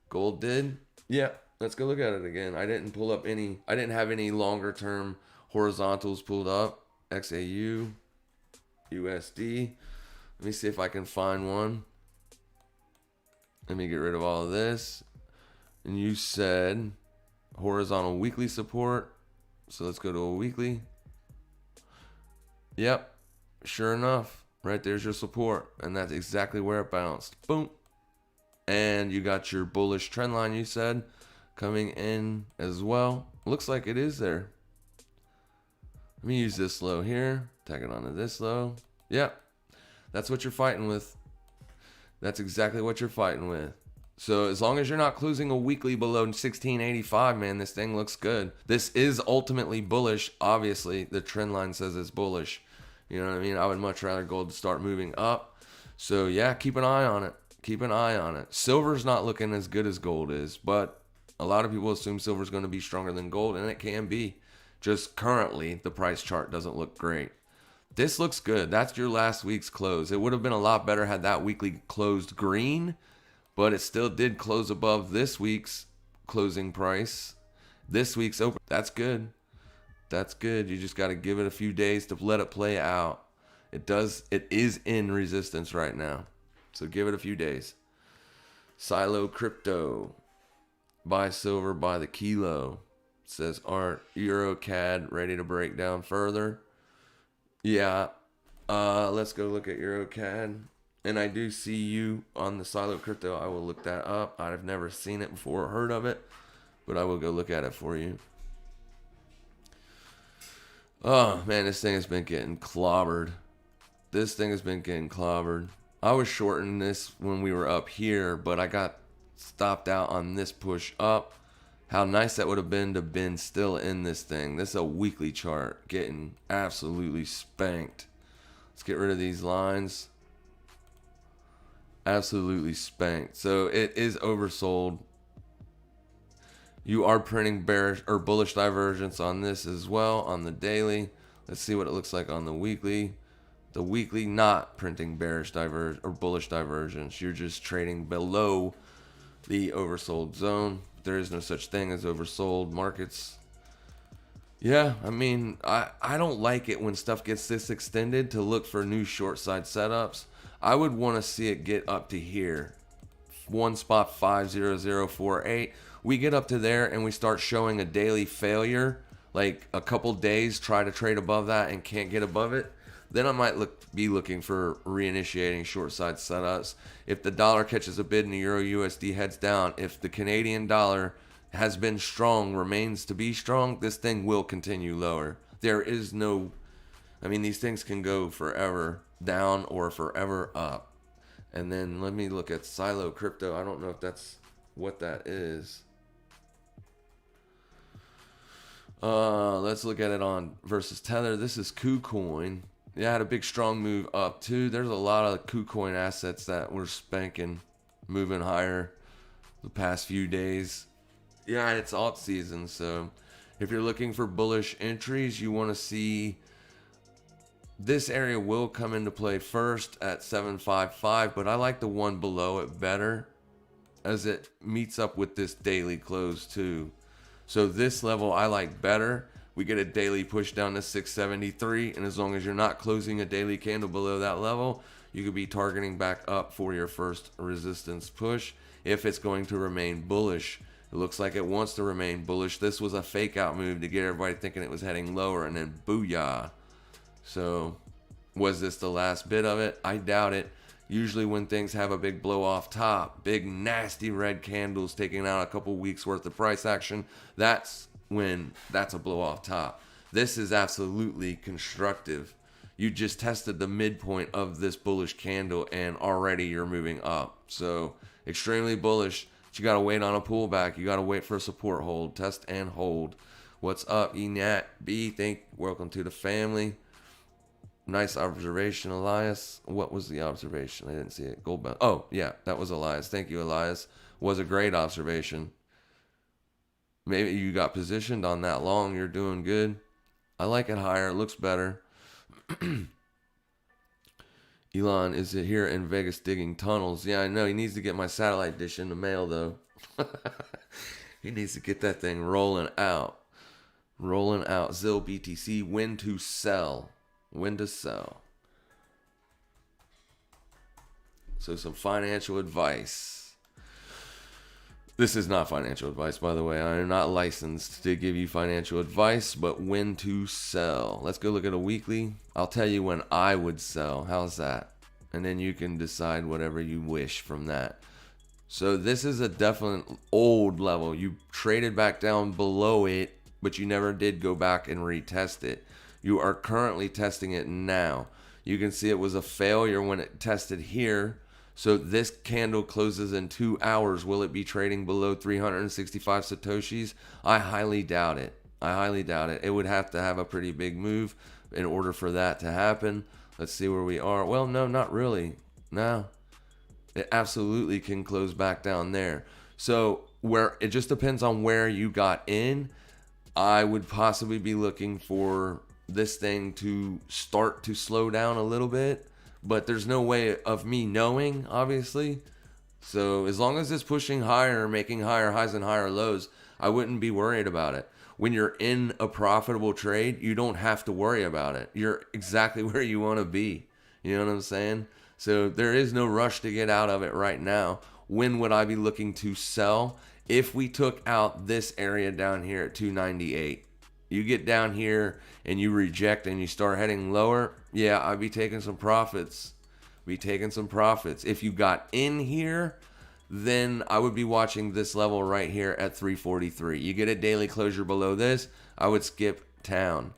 Gold did. Yeah. Let's go look at it again. I didn't have any longer term horizontals pulled up. XAU, USD. Let me see if I can find one. Let me get rid of all of this. And you said horizontal weekly support. So let's go to a weekly. Yep. Sure enough, right there's your support. And that's exactly where it bounced. Boom. And you got your bullish trend line, you said, coming in as well. Looks like it is there. Let me use this low here. Tag it onto this low. Yep. That's what you're fighting with. That's exactly what you're fighting with. So as long as you're not closing a weekly below 1685, man, this thing looks good. This is ultimately bullish. Obviously, the trend line says it's bullish. You know what I mean? I would much rather gold start moving up. So yeah, keep an eye on it. Keep an eye on it. Silver's not looking as good as gold is, but a lot of people assume silver's going to be stronger than gold, and it can be. Just currently, the price chart doesn't look great. This looks good. That's your last week's close. It would have been a lot better had that weekly closed green, but it still did close above this week's closing price. This week's open. That's good. That's good. You just got to give it a few days to let it play out. It is in resistance right now. So give it a few days. Silo Crypto. Buy silver by the kilo. Says Art. EuroCAD ready to break down further. Yeah. Let's go look at EuroCAD. And I do see you on the Silo Crypto. I will look that up. I've never seen it before or heard of it, but I will go look at it for you. Oh, man, this thing has been getting clobbered. This thing has been getting clobbered. I was shorting this when we were up here, but I got stopped out on this push up. How nice that would have been to been still in this thing. This is a weekly chart getting absolutely spanked. Let's get rid of these lines. Absolutely spanked. So it is oversold. You are printing bearish or bullish divergence on this as well on the daily. Let's see what it looks like on the weekly. The weekly not printing bearish diverge or bullish divergence. You're just trading below the oversold zone. There is no such thing as oversold markets. Yeah, I mean, I don't like it when stuff gets this extended to look for new short side setups. I would want to see it get up to here. One spot 50048. We get up to there and we start showing a daily failure, like a couple days, try to trade above that and can't get above it. Then I might be looking for reinitiating short side setups. If the dollar catches a bid and the Euro USD heads down, if the Canadian dollar has been strong, remains to be strong, this thing will continue lower. There is no, I mean, these things can go forever down or forever up. And then let me look at Silo Crypto. I don't know if that's what that is. Let's look at it on versus Tether. This is KuCoin. Yeah, had a big strong move up too. There's a lot of KuCoin assets that were spanking, moving higher the past few days. Yeah, it's alt season, so if you're looking for bullish entries, you want to see this area will come into play first at 755, but I like the one below it better as it meets up with this daily close too. So this level I like better. We get a daily push down to 673, and as long as you're not closing a daily candle below that level, you could be targeting back up for your first resistance push if it's going to remain bullish. It looks like it wants to remain bullish. This was a fake out move to get everybody thinking it was heading lower, and then booyah. So was this the last bit of it? I doubt it. Usually when things have a big blow off top, big nasty red candles taking out a couple weeks worth of price action, that's a blow off top. This is absolutely constructive. You just tested the midpoint of this bullish candle and already you're moving up. So extremely bullish. But you got to wait on a pullback. You got to wait for a support hold, test and hold. What's up, Enat B? Welcome to the family. Nice observation, Elias. What was the observation? I didn't see it. Gold bound. Oh, yeah, that was Elias. Thank you, Elias. Was a great observation. Maybe you got positioned on that long. You're doing good. I like it higher. It looks better. Elon is here in Vegas digging tunnels. Yeah, I know. He needs to get my satellite dish in the mail, though. He needs to get that thing rolling out. Rolling out. ZIL BTC. When to sell. When to sell. So some financial advice. This is not financial advice, by the way. I am not licensed to give you financial advice, but when to sell. Let's go look at a weekly. I'll tell you when I would sell. How's that? And then you can decide whatever you wish from that. So this is a definite old level. You traded back down below it, but you never did go back and retest it. You are currently testing it now. You can see it was a failure when it tested here. So this candle closes in 2 hours. Will it be trading below 365 Satoshis? I highly doubt it. It would have to have a pretty big move in order for that to happen. Let's see where we are. Well, no, not really. No. It absolutely can close back down there. So where it just depends on where you got in. I would possibly be looking for this thing to start to slow down a little bit. But there's no way of me knowing, obviously. So as long as it's pushing higher, making higher highs and higher lows, I wouldn't be worried about it. When you're in a profitable trade, you don't have to worry about it. You're exactly where you want to be. You know what I'm saying? So there is no rush to get out of it right now. When would I be looking to sell? If we took out this area down here at 298. You get down here and you reject and you start heading lower, yeah, I'd be taking some profits. If you got in here, then I would be watching this level right here at 343. You get a daily closure below this, I would skip town.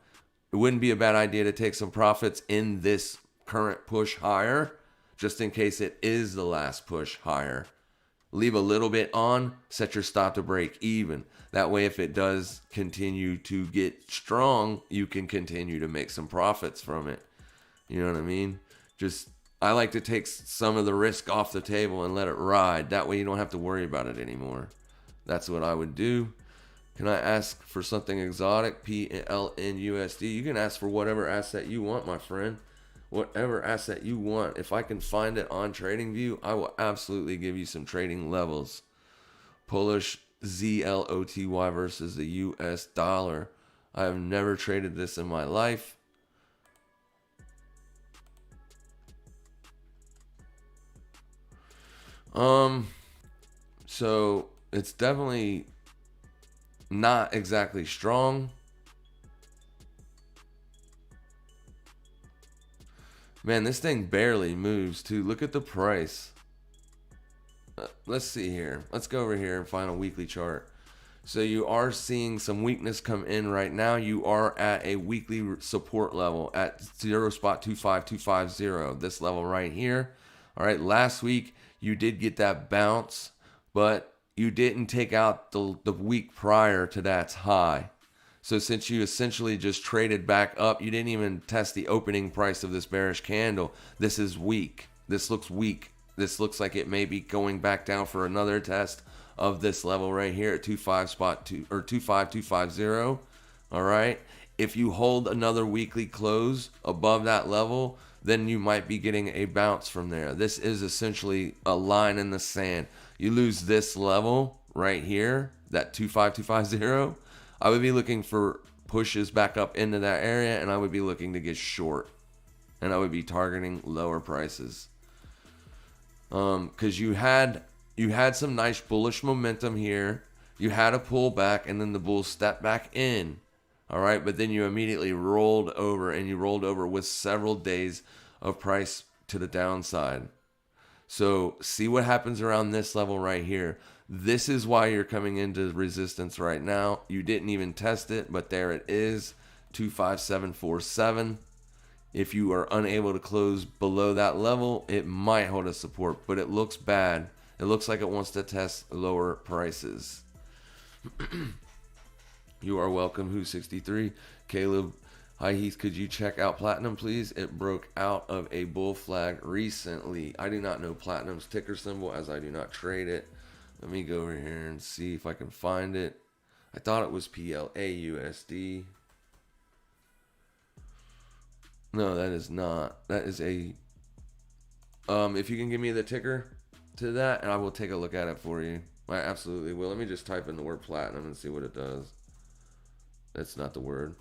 It wouldn't be a bad idea to take some profits in this current push higher, just in case it is the last push higher. Leave a little bit on, set your stop to break even. That way, if it does continue to get strong, you can continue to make some profits from it. You know what I mean? I like to take some of the risk off the table and let it ride. That way you don't have to worry about it anymore. That's what I would do. Can I ask for something exotic? PLNUSD. You can ask for whatever asset you want, my friend. Whatever asset you want. If I can find it on TradingView, I will absolutely give you some trading levels. Polish ZLOTY versus the US dollar. I have never traded this in my life. So it's definitely not exactly strong. Man, this thing barely moves too. Look at the price. Let's see here. Let's go over here and find a weekly chart. So you are seeing some weakness come in right now. You are at a weekly support level at 0.25250. This level right here. All right, last week you did get that bounce, but you didn't take out the week prior to that's high. So since you essentially just traded back up, you didn't even test the opening price of this bearish candle. This is weak. This looks weak. This looks like it may be going back down for another test of this level right here at 25250. All right. If you hold another weekly close above that level, then you might be getting a bounce from there. This is essentially a line in the sand. You lose this level right here, that 25250. I would be looking for pushes back up into that area, and I would be looking to get short, and I would be targeting lower prices. Because you had some nice bullish momentum here. You had a pullback, and then the bulls stepped back in. All right, but then you immediately rolled over, and you rolled over with several days of price to the downside. So see what happens around this level right here. This is why you're coming into resistance right now. You didn't even test it, but there it is, 25747. If you are unable to close below that level, it might hold a support, but it looks bad. It looks like it wants to test lower prices. You are welcome, Who63. Caleb, hi Heath, could you check out Platinum, please? It broke out of a bull flag recently. I do not know Platinum's ticker symbol, as I do not trade it. Let me go over here and see if I can find it. I thought it was PLAUSD. No, that is not. That is a... if you can give me the ticker to that, and I will take a look at it for you. I absolutely will. Let me just type in the word platinum and see what it does. That's not the word.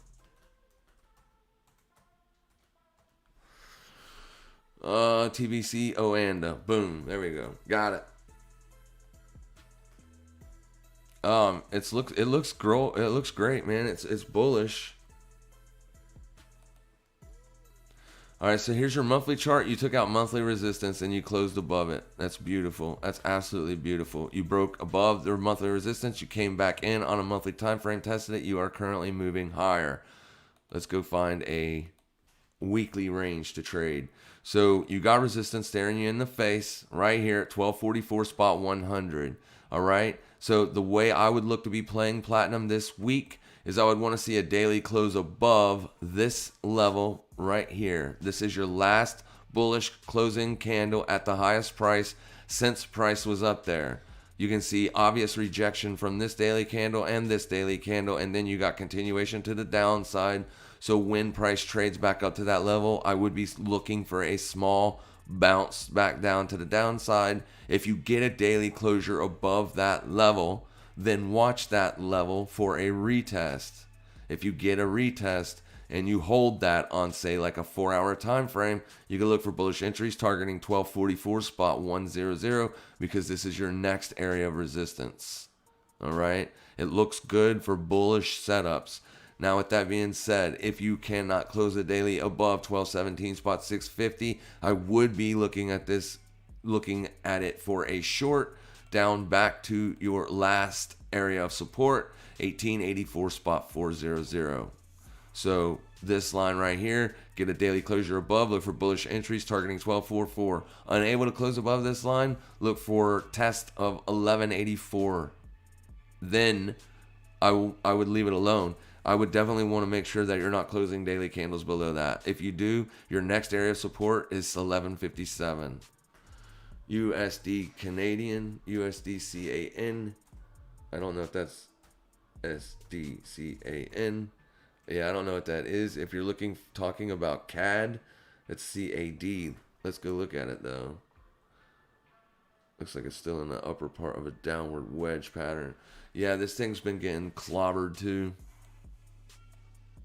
TBC Oanda. Boom. There we go. Got it. It looks great, man. It's bullish. All right, so here's your monthly chart. You took out monthly resistance and you closed above it. That's beautiful. That's absolutely beautiful. You broke above the monthly resistance. You came back in on a monthly time frame, tested it. You are currently moving higher. Let's go find a weekly range to trade. So you got resistance staring you in the face right here at 1244 spot 100. All right. So the way I would look to be playing Platinum this week is I would want to see a daily close above this level right here. This is your last bullish closing candle at the highest price since price was up there. You can see obvious rejection from this daily candle and this daily candle, and then you got continuation to the downside. So when price trades back up to that level, I would be looking for a small bounce back down to the downside. If you get a daily closure above that level, then watch that level for a retest. If you get a retest and you hold that on, say, like a 4-hour time frame, you can look for bullish entries targeting 1244 spot 100 because this is your next area of resistance. All right, it looks good for bullish setups. Now, with that being said, if you cannot close a daily above 1217 spot 650, I would be looking at it for a short down back to your last area of support, 1884 spot 400. So this line right here, get a daily closure above, look for bullish entries targeting 12.44. Unable to close above this line, look for test of 11.84. Then I would leave it alone. I would definitely want to make sure that you're not closing daily candles below that. If you do, your next area of support is 11.57. USD Canadian, USD CAN. I don't know if that's SDCAN. Yeah, I don't know what that is. If you're talking about CAD, it's CAD. Let's go look at it though. Looks like it's still in the upper part of a downward wedge pattern. Yeah, this thing's been getting clobbered too.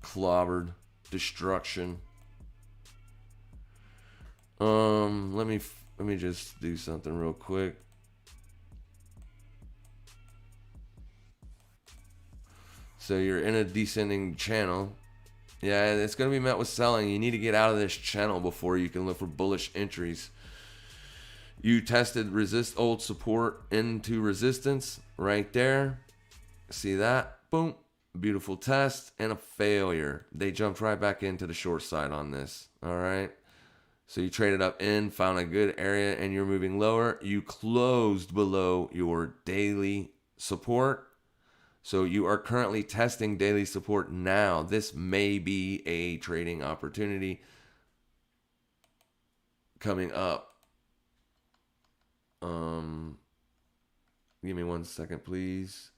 Clobbered. Destruction. Let me just do something real quick. So you're in a descending channel. Yeah, it's going to be met with selling. You need to get out of this channel before you can look for bullish entries. You tested old support into resistance right there. See that? Boom. Beautiful test and a failure. They jumped right back into the short side on this. All right. So you traded up in, found a good area, and you're moving lower. You closed below your daily support. So you are currently testing daily support now. This may be a trading opportunity coming up. Give me 1 second, please,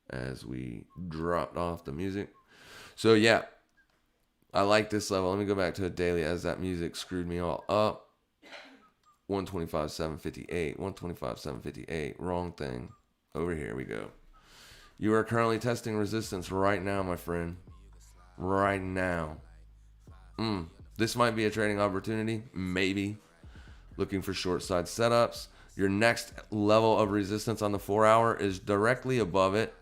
as we dropped off the music. So yeah, I like this level. Let me go back to a daily as that music screwed me all up. 125.758, 125.758. Wrong thing. Over here we go. You are currently testing resistance right now, my friend. Right now. This might be a trading opportunity. Maybe. Looking for short side setups. Your next level of resistance on the 4-hour is directly above it.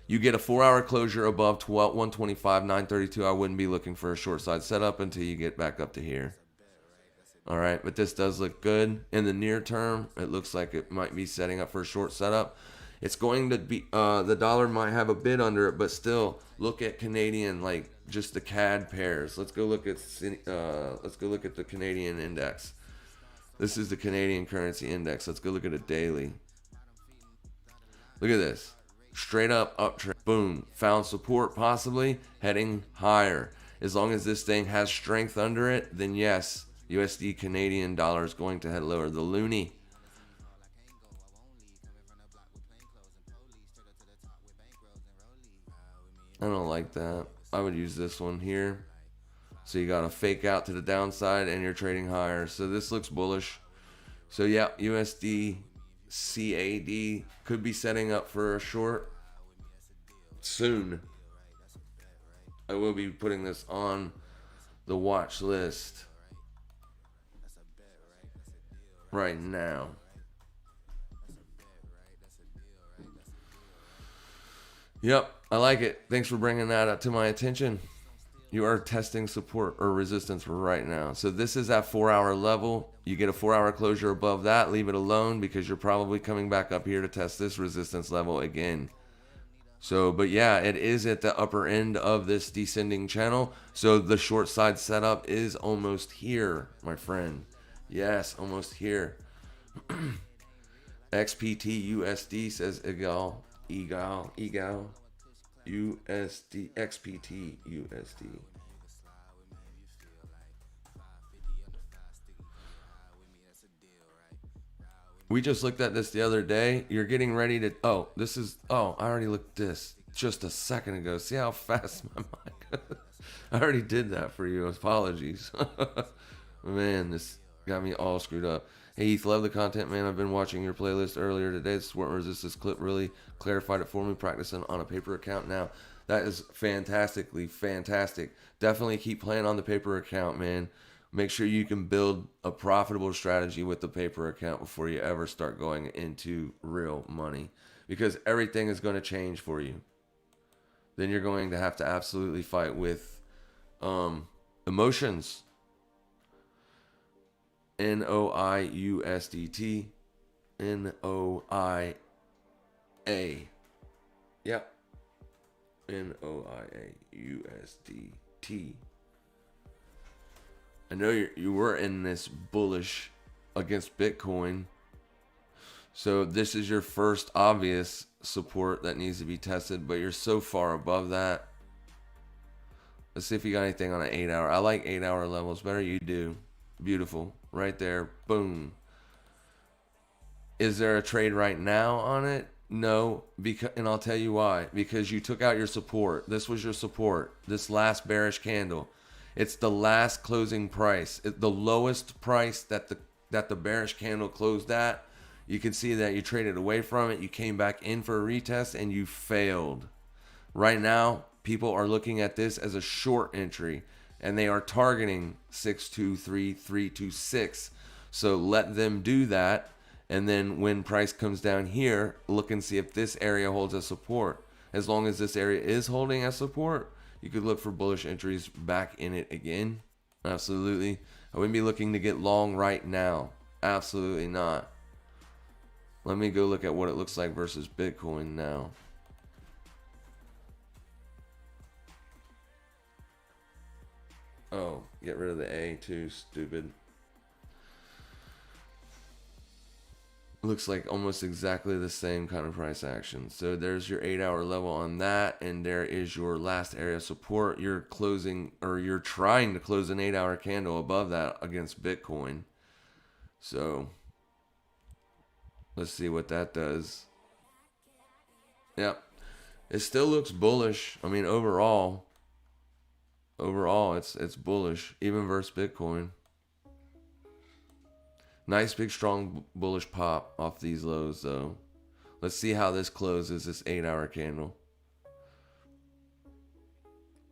You get a 4-hour closure above 125.932. I wouldn't be looking for a short side setup until you get back up to here. All right, but this does look good. In the near term, it looks like it might be setting up for a short setup. It's going to be, the dollar might have a bid under it, but still, look at Canadian, like just the CAD pairs. Let's go look at the Canadian index. This is the Canadian currency index. Let's go look at a daily. Look at this. Straight up uptrend. Boom. Found support possibly heading higher. As long as this thing has strength under it, then yes, USD Canadian dollar is going to head lower. The loonie. I don't like that. I would use this one here. So you got a fake out to the downside and you're trading higher. So this looks bullish. So yeah, USD CAD could be setting up for a short soon. I will be putting this on the watch list right now. Yep, I like it. Thanks for bringing that up to my attention. You are testing support or resistance right now. So this is at 4-hour level. You get a 4-hour closure above that. Leave it alone because you're probably coming back up here to test this resistance level again. So, but yeah, it is at the upper end of this descending channel. So the short side setup is almost here, my friend. Yes, almost here. XPT USD says egal. USD, XPT, USD. We just looked at this the other day. You're getting ready to, I already looked at this just a second ago. See how fast my mind goes? I already did that for you. Apologies. Man, this got me all screwed up. Hey, Heath, love the content, man. I've been watching your playlist earlier today. The support and resistance clip really clarified it for me. Practicing on a paper account now. That is fantastic. Definitely keep playing on the paper account, man. Make sure you can build a profitable strategy with the paper account before you ever start going into real money. Because everything is going to change for you. Then you're going to have to absolutely fight with emotions. NOIUSDT. NOIA. Yep. NOIA I know you were in this bullish against Bitcoin. So this is your first obvious support that needs to be tested, but you're so far above that. Let's see if you got anything on an 8-hour. I like 8-hour levels better. You do. Beautiful. Right there. Boom. Is there a trade right now on it? No, and I'll tell you why. Because you took out your support. This was your support. This last bearish candle. It's the last closing price. The lowest price that the bearish candle closed at. You can see that you traded away from it. You came back in for a retest and you failed. Right now, people are looking at this as a short entry and they are targeting 623326. So let them do that. And then when price comes down here, look and see if this area holds as support. As long as this area is holding as support, you could look for bullish entries back in it again. Absolutely. I wouldn't be looking to get long right now. Absolutely not. Let me go look at what it looks like versus Bitcoin now. Oh, get rid of the A too, stupid. Looks like almost exactly the same kind of price action. So there's your 8-hour level on that, and there is your last area of support. You're closing, or you're trying to close an 8-hour candle above that against Bitcoin. So let's see what that does. Yep. It still looks bullish. I mean, overall it's bullish, even versus Bitcoin. Nice big strong bullish pop off these lows though. Let's see how this closes, this 8-hour candle.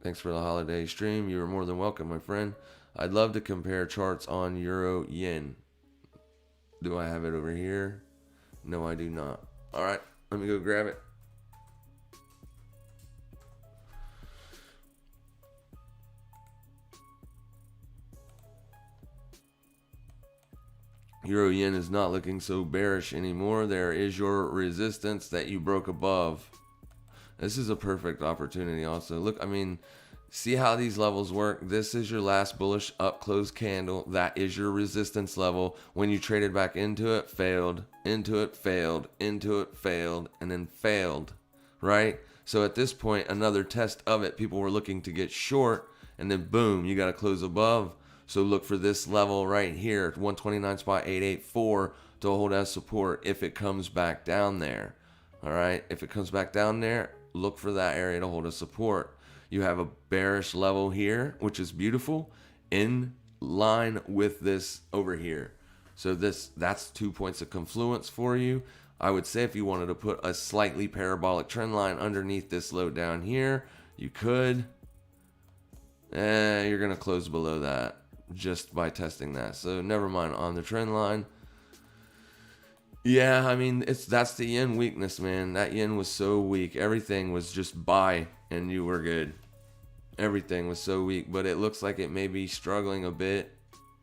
Thanks for the holiday stream. You are more than welcome, my friend. I'd love to compare charts on Euro Yen. Do I have it over here? No, I do not. All right, let me go grab it. Euro Yen is not looking so bearish anymore. There is your resistance that you broke above. This is a perfect opportunity also. Look, I mean, see how these levels work. This is your last bullish up close candle. That is your resistance level. When you traded back into it, failed, into it, failed, into it, failed, and then failed, right? So at this point, another test of it, people were looking to get short, and then boom, you got to close above. So look for this level right here, 129.884 to hold as support if it comes back down there. All right, if it comes back down there, look for that area to hold as support. You have a bearish level here, which is beautiful, in line with this over here. So that's 2 points of confluence for you. I would say if you wanted to put a slightly parabolic trend line underneath this low down here, you could. You're going to close below that just by testing that. So never mind on the trend line. Yeah, I mean, that's the yen weakness, man. That yen was so weak. Everything was just buy and you were good. Everything was so weak, but it looks like it may be struggling a bit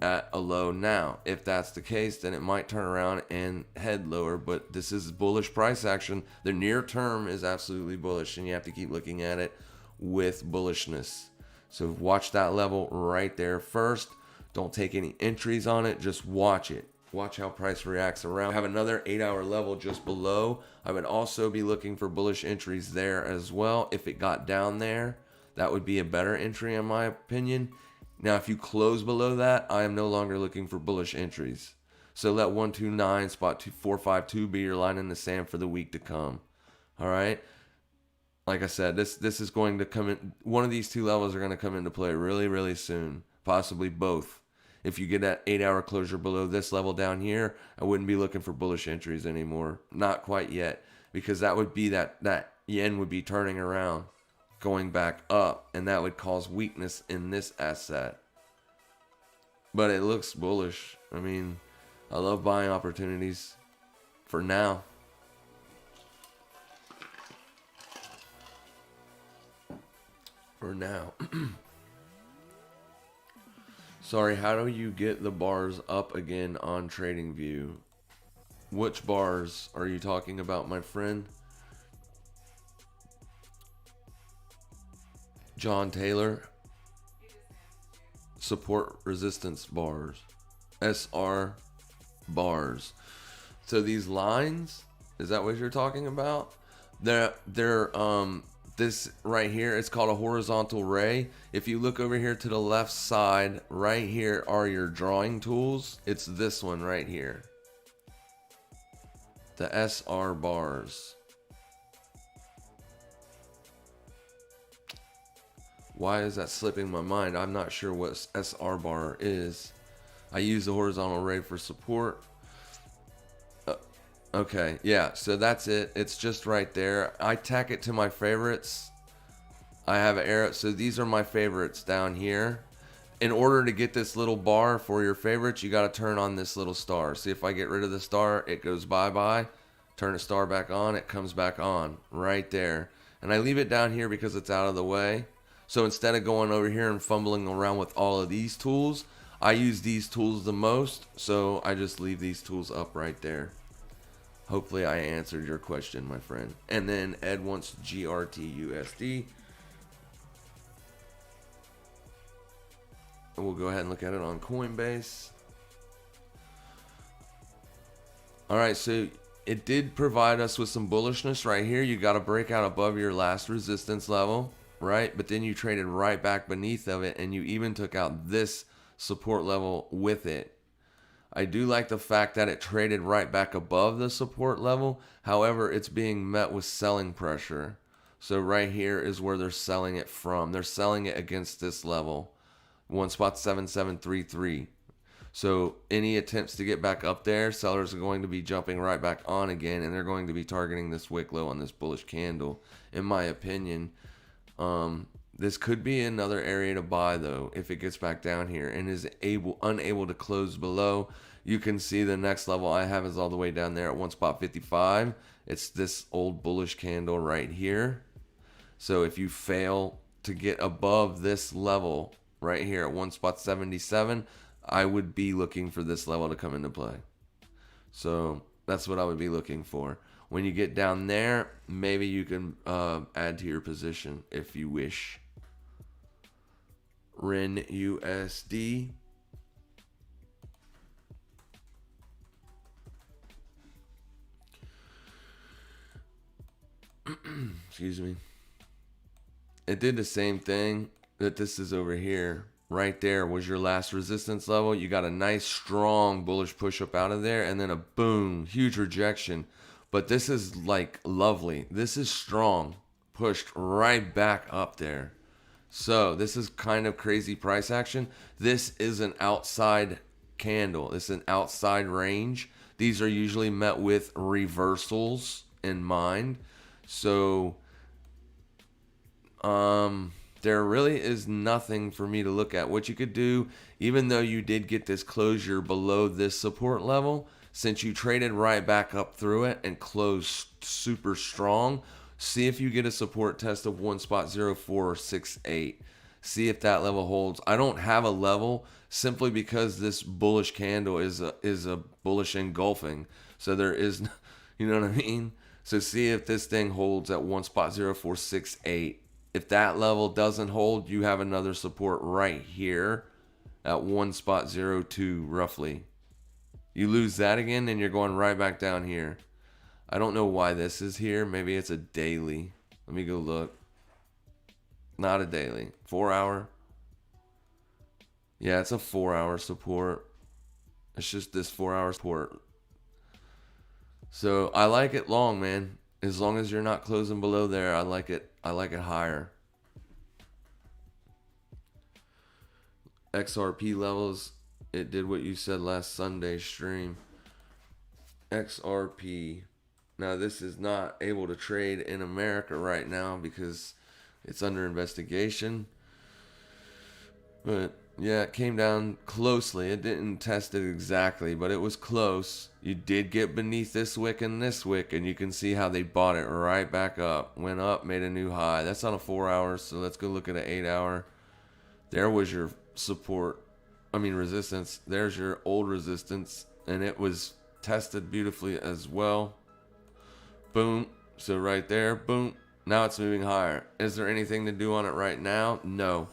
at a low now. If that's the case, then it might turn around and head lower, but this is bullish price action. The near term is absolutely bullish, and you have to keep looking at it with bullishness. So watch that level right there first. Don't take any entries on it. Just watch it. Watch how price reacts around. Have another 8-hour level just below. I would also be looking for bullish entries there as well. If it got down there, that would be a better entry in my opinion. Now, if you close below that, I am no longer looking for bullish entries. So let 129.452 be your line in the sand for the week to come. All right. Like I said, this is going to come in. One of these two levels are going to come into play really, really soon. Possibly both. If you get that 8-hour closure below this level down here, I wouldn't be looking for bullish entries anymore. Not quite yet. Because that would be that yen would be turning around, going back up. And that would cause weakness in this asset. But it looks bullish. I mean, I love buying opportunities for now. For now. Sorry, how do you get the bars up again on TradingView? Which bars are you talking about, my friend? John Taylor, support resistance bars, SR bars. So these lines, is that what you're talking about? They're this right here, it's called a horizontal ray. If you look over here to the left side, right here are your drawing tools. It's this one right here. The SR bars. Why is that slipping my mind? I'm not sure what SR bar is. I use the horizontal ray for support. Okay, yeah, so that's it. It's just right there. I tack it to my favorites. I have an arrow. So these are my favorites down here. In order to get this little bar for your favorites, you got to turn on this little star. See, if I get rid of the star, it goes bye-bye. Turn the star back on, it comes back on right there. And I leave it down here because it's out of the way. So instead of going over here and fumbling around with all of these tools, I use these tools the most. So I just leave these tools up right there. Hopefully I answered your question, my friend. And then Ed wants GRTUSD. We'll go ahead and look at it on Coinbase. All right, so it did provide us with some bullishness right here. You got to break out above your last resistance level, right? But then you traded right back beneath of it, and you even took out this support level with it. I do like the fact that it traded right back above the support level. However, it's being met with selling pressure. So right here is where they're selling it from. They're selling it against this level, 1.7733. So any attempts to get back up there, sellers are going to be jumping right back on again, and they're going to be targeting this wick low on this bullish candle, in my opinion. This could be another area to buy, though, if it gets back down here and is unable to close below. You can see the next level I have is all the way down there at 1.55. It's this old bullish candle right here. So if you fail to get above this level right here at 1.77, I would be looking for this level to come into play. So that's what I would be looking for. When you get down there, maybe you can add to your position if you wish. REN USD. Excuse me. It did the same thing that this is over here. Right there was your last resistance level. You got a nice strong bullish push up out of there, and then a boom, huge rejection. But this is like lovely. This is strong, pushed right back up there. So this is kind of crazy price action. This is an outside candle. This is an outside range. These are usually met with reversals in mind. So there really is nothing for me to look at. What you could do, even though you did get this closure below this support level, since you traded right back up through it and closed super strong, see if you get a support test of 1.0468. See if that level holds. I don't have a level simply because this bullish candle is a bullish engulfing. So there is, you know what I mean? So see if this thing holds at 1.0468. If that level doesn't hold, you have another support right here at 1.02 roughly. You lose that again, then you're going right back down here. I don't know why this is here. Maybe it's a daily. Let me go look. Not a daily. 4 hour. Yeah, it's a 4 hour support. It's just this 4 hour support. So I like it long, man. As long as you're not closing below there, I like it. I like it higher. XRP levels. It did what you said last Sunday stream. XRP. Now this is not able to trade in America right now because it's under investigation. But yeah, it came down closely. It didn't test it exactly, but it was close. You did get beneath this wick and this wick, and you can see how they bought it right back up. Went up, made a new high. That's on a 4 hour, so let's go look at an 8 hour. There was your support. Resistance. There's your old resistance, and it was tested beautifully as well. Boom. So right there, boom. Now it's moving higher. Is there anything to do on it right now? No.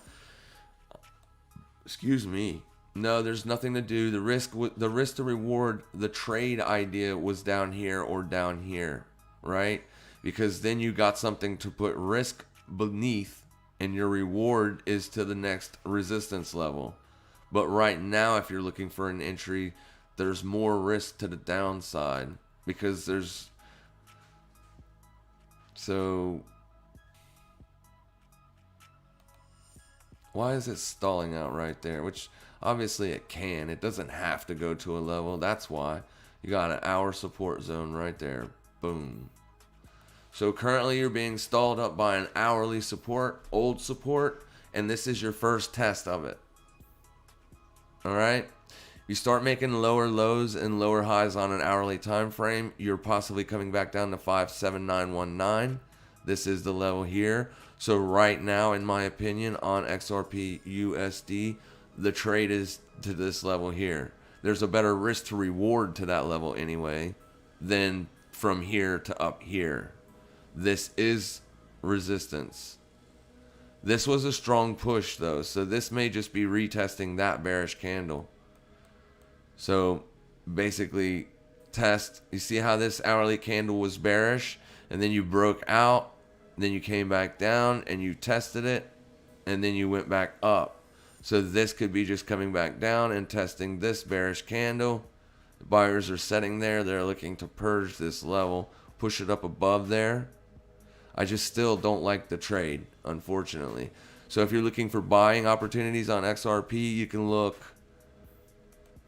Excuse me. No, there's nothing to do. The risk to reward, the trade idea was down here or down here, right? Because then you got something to put risk beneath, and your reward is to the next resistance level. But right now, if you're looking for an entry, there's more risk to the downside because there's so. Why is it stalling out right there? Which obviously it can. It doesn't have to go to a level. That's why. You got an hour support zone right there. Boom. So currently you're being stalled up by an hourly support, old support, and this is your first test of it. Alright? You start making lower lows and lower highs on an hourly time frame, you're possibly coming back down to 57919. This is the level here. So right now, in my opinion, on XRP USD, the trade is to this level here. There's a better risk to reward to that level anyway than from here to up here. This is resistance. This was a strong push though, so this may just be retesting that bearish candle. So basically test, you see how this hourly candle was bearish and then you broke out, then you came back down and you tested it and then you went back up. So this could be just coming back down and testing this bearish candle. The buyers are sitting there, they're looking to purge this level, push it up above there. I just still don't like the trade, unfortunately. So if you're looking for buying opportunities on XRP, you can look.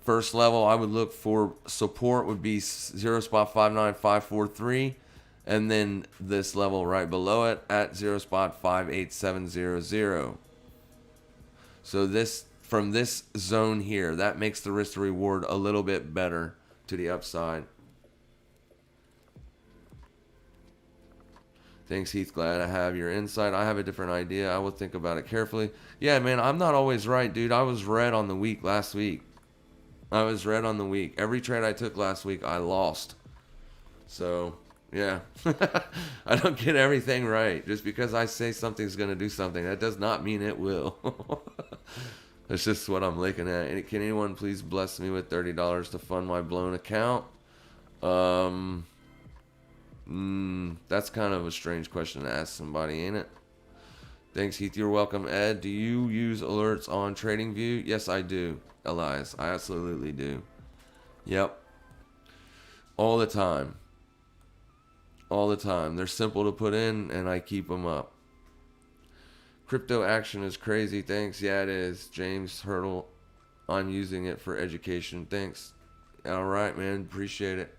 First level, I would look for support would be 0.59543, and then this level right below it at 0.58700. So this from this zone here, that makes the risk to reward a little bit better to the upside. Thanks, Heath. Glad I have your insight. I have a different idea. I will think about it carefully. Yeah, man, I'm not always right, dude. I was red on the week last week. I was red on the week. Every trade I took last week, I lost. So, yeah. I don't get everything right. Just because I say something's going to do something, that does not mean it will. That's just what I'm looking at. Can anyone please bless me with $30 to fund my blown account? That's kind of a strange question to ask somebody, ain't it? Thanks, Heath. You're welcome, Ed. Do you use alerts on TradingView? Yes, I do, Elias. I absolutely do. Yep. All the time. All the time. They're simple to put in, and I keep them up. Crypto action is crazy. Thanks. Yeah, it is. James Hurdle. I'm using it for education. Thanks. All right, man. Appreciate it.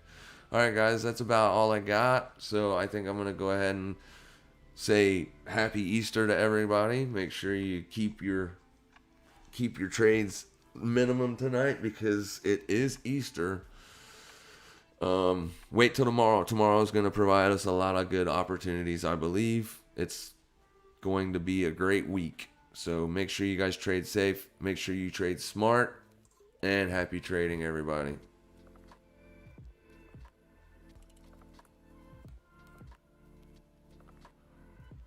All right, guys, that's about all I got. So I think I'm going to go ahead and say happy Easter to everybody. Make sure you keep your trades minimum tonight because it is Easter. Wait till tomorrow. Tomorrow is going to provide us a lot of good opportunities, I believe. It's going to be a great week. So make sure you guys trade safe. Make sure you trade smart. And happy trading, everybody.